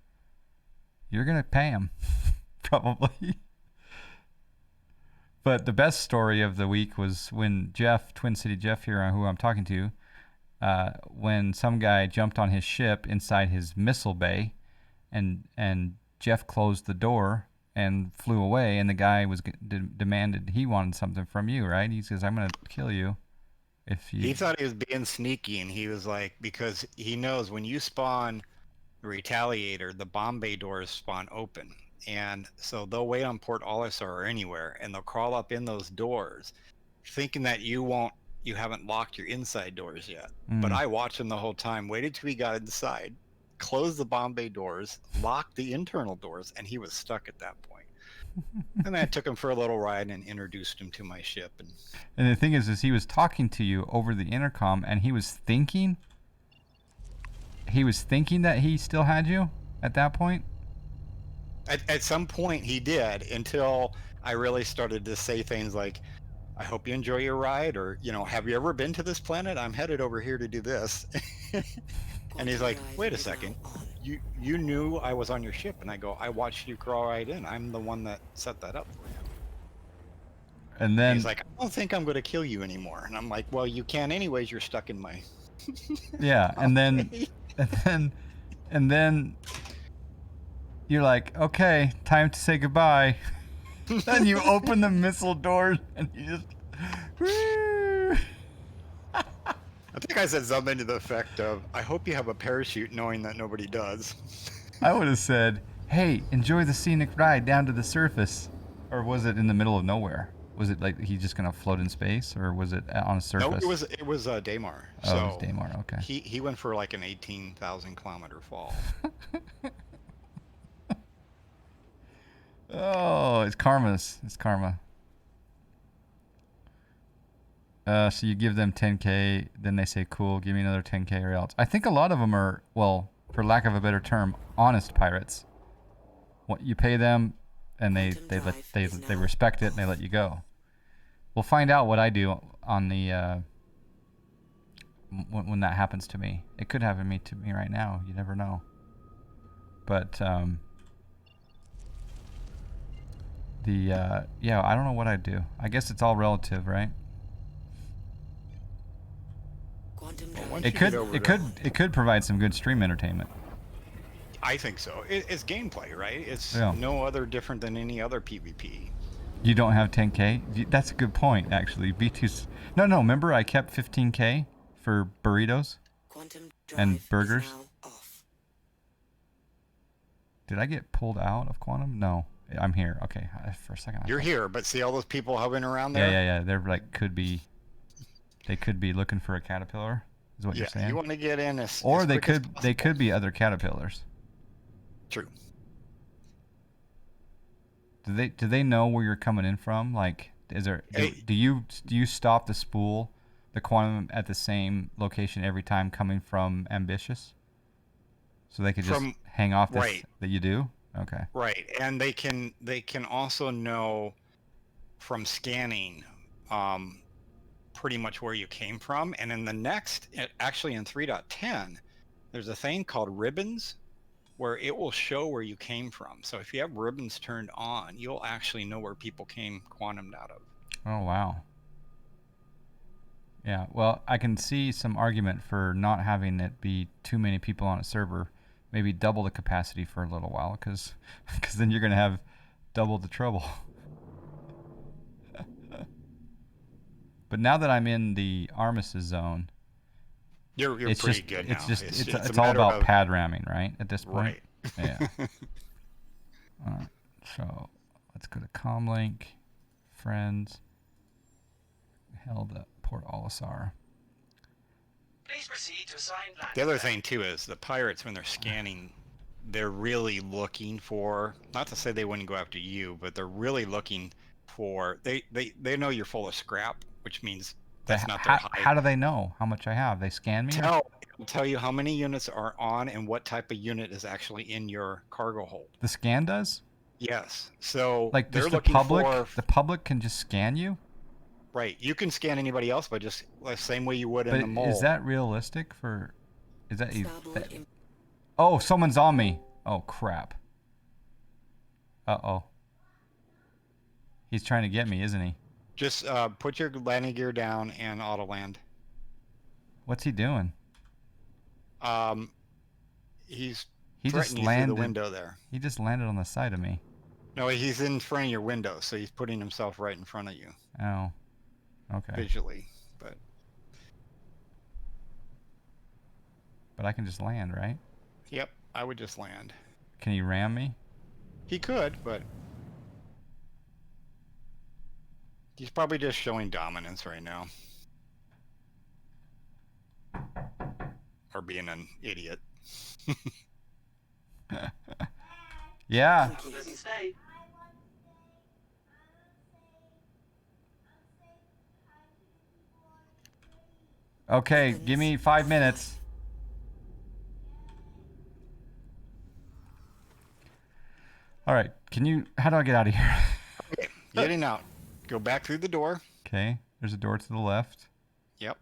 Speaker 1: you're going to pay them probably. But the best story of the week was when Jeff, Twin City Jeff here, who I'm talking to, when some guy jumped on his ship inside his missile bay, and Jeff closed the door and flew away, and the guy was demanded he wanted something from you, right? He says, "I'm going to kill you if you."
Speaker 5: He thought he was being sneaky, and he was like, because he knows when you spawn the Retaliator, the bomb bay doors spawn open. And so they'll wait on Port Olisar or anywhere, and they'll crawl up in those doors, thinking that you haven't locked your inside doors yet. But I watched him the whole time, waited till he got inside, closed the bomb bay doors, locked the internal doors, and he was stuck at that point. And then I took him for a little ride and introduced him to my ship.
Speaker 1: And the thing is he was talking to you over the intercom, and he was thinking that he still had you at that point.
Speaker 5: At some point he did, until I really started to say things like, I hope you enjoy your ride, or, have you ever been to this planet? I'm headed over here to do this. And he's like, wait a second, you knew I was on your ship? And I go, I watched you crawl right in. I'm the one that set that up for you.
Speaker 1: And then
Speaker 5: he's like, I don't think I'm going to kill you anymore. And I'm like, well, you can anyways. You're stuck in my...
Speaker 1: Yeah, and then you're like, okay, time to say goodbye. Then you open the missile doors and you just... Woo!
Speaker 5: I think I said something to the effect of, I hope you have a parachute, knowing that nobody does.
Speaker 1: I would have said, hey, enjoy the scenic ride down to the surface. Or was it in the middle of nowhere? Was it like he's just going to float in space, or was it on a surface?
Speaker 5: No, it was Daymar.
Speaker 1: Oh,
Speaker 5: So
Speaker 1: it was Daymar, okay.
Speaker 5: He went for like an 18,000 kilometer fall.
Speaker 1: Oh, it's karma. It's karma. So you give them 10K, then they say, cool, give me another 10K or else. I think a lot of them are, well, for lack of a better term, honest pirates. What you pay them, and they respect it, and they let you go. We'll find out what I do on the when that happens to me. It could happen to me right now. You never know. But yeah, I don't know what I'd do. I guess it's all relative, right? It could provide some good stream entertainment.
Speaker 5: I think so. It's gameplay, right? It's
Speaker 1: Yeah.
Speaker 5: no other different than any other PvP.
Speaker 1: You don't have 10K? That's a good point, actually. B2's... No, remember I kept 15K for burritos and burgers? Did I get pulled out of Quantum? No. I'm here. Okay, for a second.
Speaker 5: You're here, but see all those people hovering around there?
Speaker 1: Yeah. They're like, they could be looking for a caterpillar, is what you're saying?
Speaker 5: You want to get in
Speaker 1: or
Speaker 5: as
Speaker 1: they
Speaker 5: quick as
Speaker 1: could they could be other caterpillars.
Speaker 5: True.
Speaker 1: Do they know where you're coming in from? Like, do you stop the spool, the quantum, at the same location every time coming from Ambitious? So they could just hang off this,
Speaker 5: right.
Speaker 1: That you do? Okay.
Speaker 5: Right, and they can also know from scanning pretty much where you came from. And in the next, actually in 3.10, there's a thing called ribbons, where it will show where you came from. So if you have ribbons turned on, you'll actually know where people came quantumed out of.
Speaker 1: Oh, wow. Yeah, well, I can see some argument for not having it be too many people on a server. Maybe double the capacity for a little while, because then you're going to have double the trouble. But now that I'm in the armistice zone,
Speaker 5: you're pretty good now.
Speaker 1: It's all about pad ramming, right? At this point,
Speaker 5: right?
Speaker 1: Yeah. Comlink, friends, held at Port Olisar.
Speaker 3: Please proceed to assign landing
Speaker 5: The other
Speaker 3: bay.
Speaker 5: thing too is the pirates, when they're scanning, they're really looking for, not to say they wouldn't go after you, but they're really looking for, they know you're full of scrap, which means that's not their
Speaker 1: How do they know how much I have? They scan me?
Speaker 5: It'll tell you how many units are on and what type of unit is actually in your cargo hold.
Speaker 1: The scan does?
Speaker 5: Yes. So
Speaker 1: Like
Speaker 5: they're
Speaker 1: just the
Speaker 5: looking
Speaker 1: public?
Speaker 5: for,
Speaker 1: The public can just scan you?
Speaker 5: right. You can scan anybody else, but just the same way you would in
Speaker 1: But
Speaker 5: the mole.
Speaker 1: is that realistic for... Is that...
Speaker 4: Starboard in
Speaker 1: Oh, someone's on me. Oh, crap. Uh-oh. He's trying to get me, isn't he?
Speaker 5: Just put your landing gear down and auto land.
Speaker 1: What's he doing?
Speaker 5: He's
Speaker 1: He just
Speaker 5: threatening you through
Speaker 1: landed.
Speaker 5: the window there.
Speaker 1: He just landed on the side of me.
Speaker 5: No, he's in front of your window, so he's putting himself right in front of you
Speaker 1: Oh. Okay.
Speaker 5: visually. But
Speaker 1: But I can just land, right?
Speaker 5: yep, I would just land.
Speaker 1: Can he ram me?
Speaker 5: He could, but he's probably just showing dominance right now. Or being an idiot.
Speaker 1: Yeah.
Speaker 3: Pleasant stay.
Speaker 1: Okay, give me 5 minutes. All right. How do I get out of here?
Speaker 5: Okay, getting out. Go back through the door.
Speaker 1: Okay. There's a door to the left.
Speaker 5: Yep.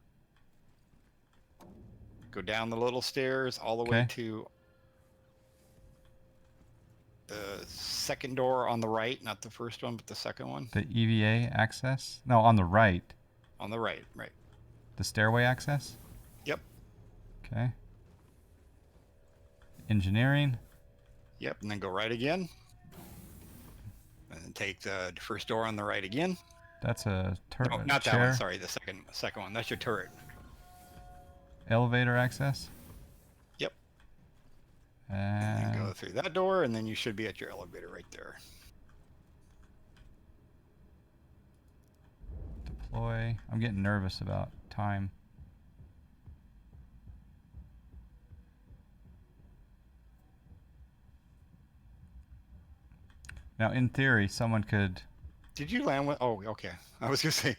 Speaker 5: Go down the little stairs all the way
Speaker 1: Okay.
Speaker 5: to the second door on the right, not the first one, but the second one
Speaker 1: The EVA access? No, on the right.
Speaker 5: on the right. Right.
Speaker 1: The stairway access?
Speaker 5: Yep.
Speaker 1: Okay. Engineering.
Speaker 5: Yep. And then go right again. And then take the first door on the right again.
Speaker 1: That's a
Speaker 5: No, not that
Speaker 1: chair.
Speaker 5: one. Sorry, the second one. That's your turret.
Speaker 1: Elevator access.
Speaker 5: Yep. And
Speaker 1: And
Speaker 5: go through that door, and then you should be at your elevator right there.
Speaker 1: deploy. I'm getting nervous about time. Now, in theory, someone could...
Speaker 5: Did you land with? Oh, okay. I was gonna say,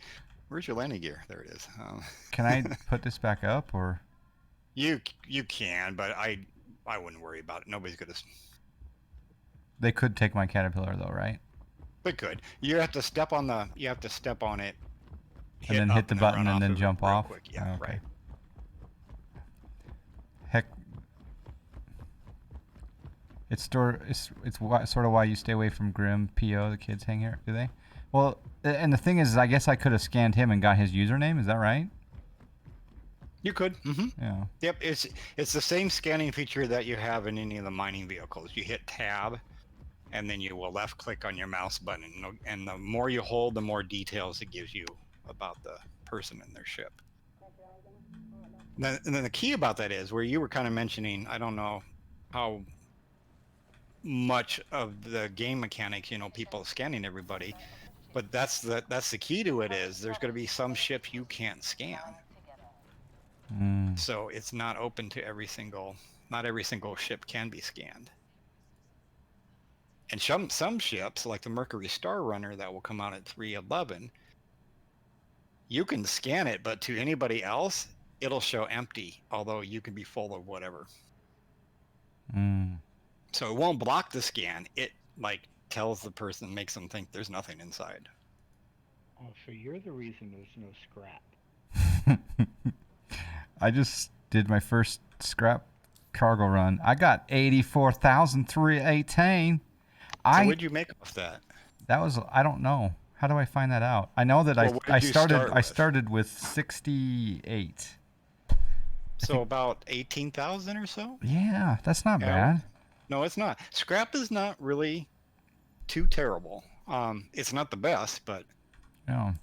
Speaker 5: where's your landing gear? There it is.
Speaker 1: Can I put this back up, or...
Speaker 5: You can, but I wouldn't worry about it. Nobody's gonna.
Speaker 1: They could take my Caterpillar, though, right?
Speaker 5: They could. You have to step on the. You have to step on it.
Speaker 1: And then
Speaker 5: up
Speaker 1: hit the button
Speaker 5: run
Speaker 1: and
Speaker 5: off
Speaker 1: then
Speaker 5: of it
Speaker 1: jump
Speaker 5: real
Speaker 1: off?
Speaker 5: Quick. Yeah,
Speaker 1: Okay.
Speaker 5: right.
Speaker 1: Heck... It's sort of why you stay away from Grim PO. The kids hang here, do they? Well, and the thing is, I guess I could have scanned him and got his username. Is that right?
Speaker 5: You could. Mm-hmm.
Speaker 1: Yeah.
Speaker 5: Yep. It's the same scanning feature that you have in any of the mining vehicles. You hit Tab, and then you will left click on your mouse button, and the more you hold, the more details it gives you about the person and their ship. And then the key about that is where you were kind of mentioning. I don't know how much of the game mechanics, people scanning everybody, but that's the key to it. Is there's going to be some ships you can't scan.
Speaker 1: Mm.
Speaker 5: So it's not open to not every single ship can be scanned. And some ships, like the Mercury Star Runner that will come out at 311, you can scan it, but to anybody else, it'll show empty, although you can be full of whatever.
Speaker 1: Mm.
Speaker 5: So it won't block the scan. It tells the person, makes them think there's nothing inside.
Speaker 7: Oh, so you're the reason there's no scrap.
Speaker 1: I just did my first scrap cargo run. I got 84,318.
Speaker 5: So what'd you make off that?
Speaker 1: That was, I don't know. How do I find that out? I know that
Speaker 5: Well, what did you start
Speaker 1: I
Speaker 5: with?
Speaker 1: started with 68.
Speaker 5: So about 18,000 or so?
Speaker 1: Yeah, that's not
Speaker 5: Yeah.
Speaker 1: bad.
Speaker 5: No, it's not. Scrap is not really too terrible. It's not the best, but
Speaker 1: No.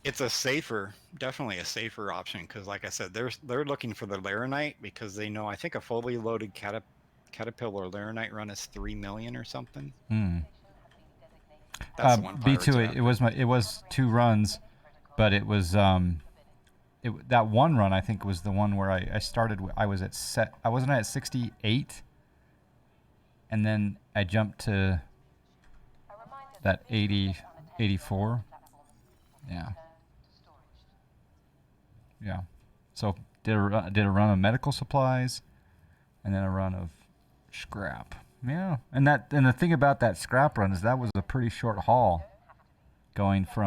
Speaker 5: it's definitely a safer option, because like I said, they're looking for the Laranite, because they know, I think a fully loaded Caterpillar Laranite run is 3 million or something.
Speaker 1: Hmm.
Speaker 5: That's the one. Pirates
Speaker 1: B2.
Speaker 5: are
Speaker 1: It was 2 runs, but it was that one run I think was the one where I started. I wasn't at 68, and then I jumped to that 80, 84. Yeah. Yeah. So did a run of medical supplies, and then a run of scrap. Yeah. And the thing about that scrap run is that was a pretty short haul, going from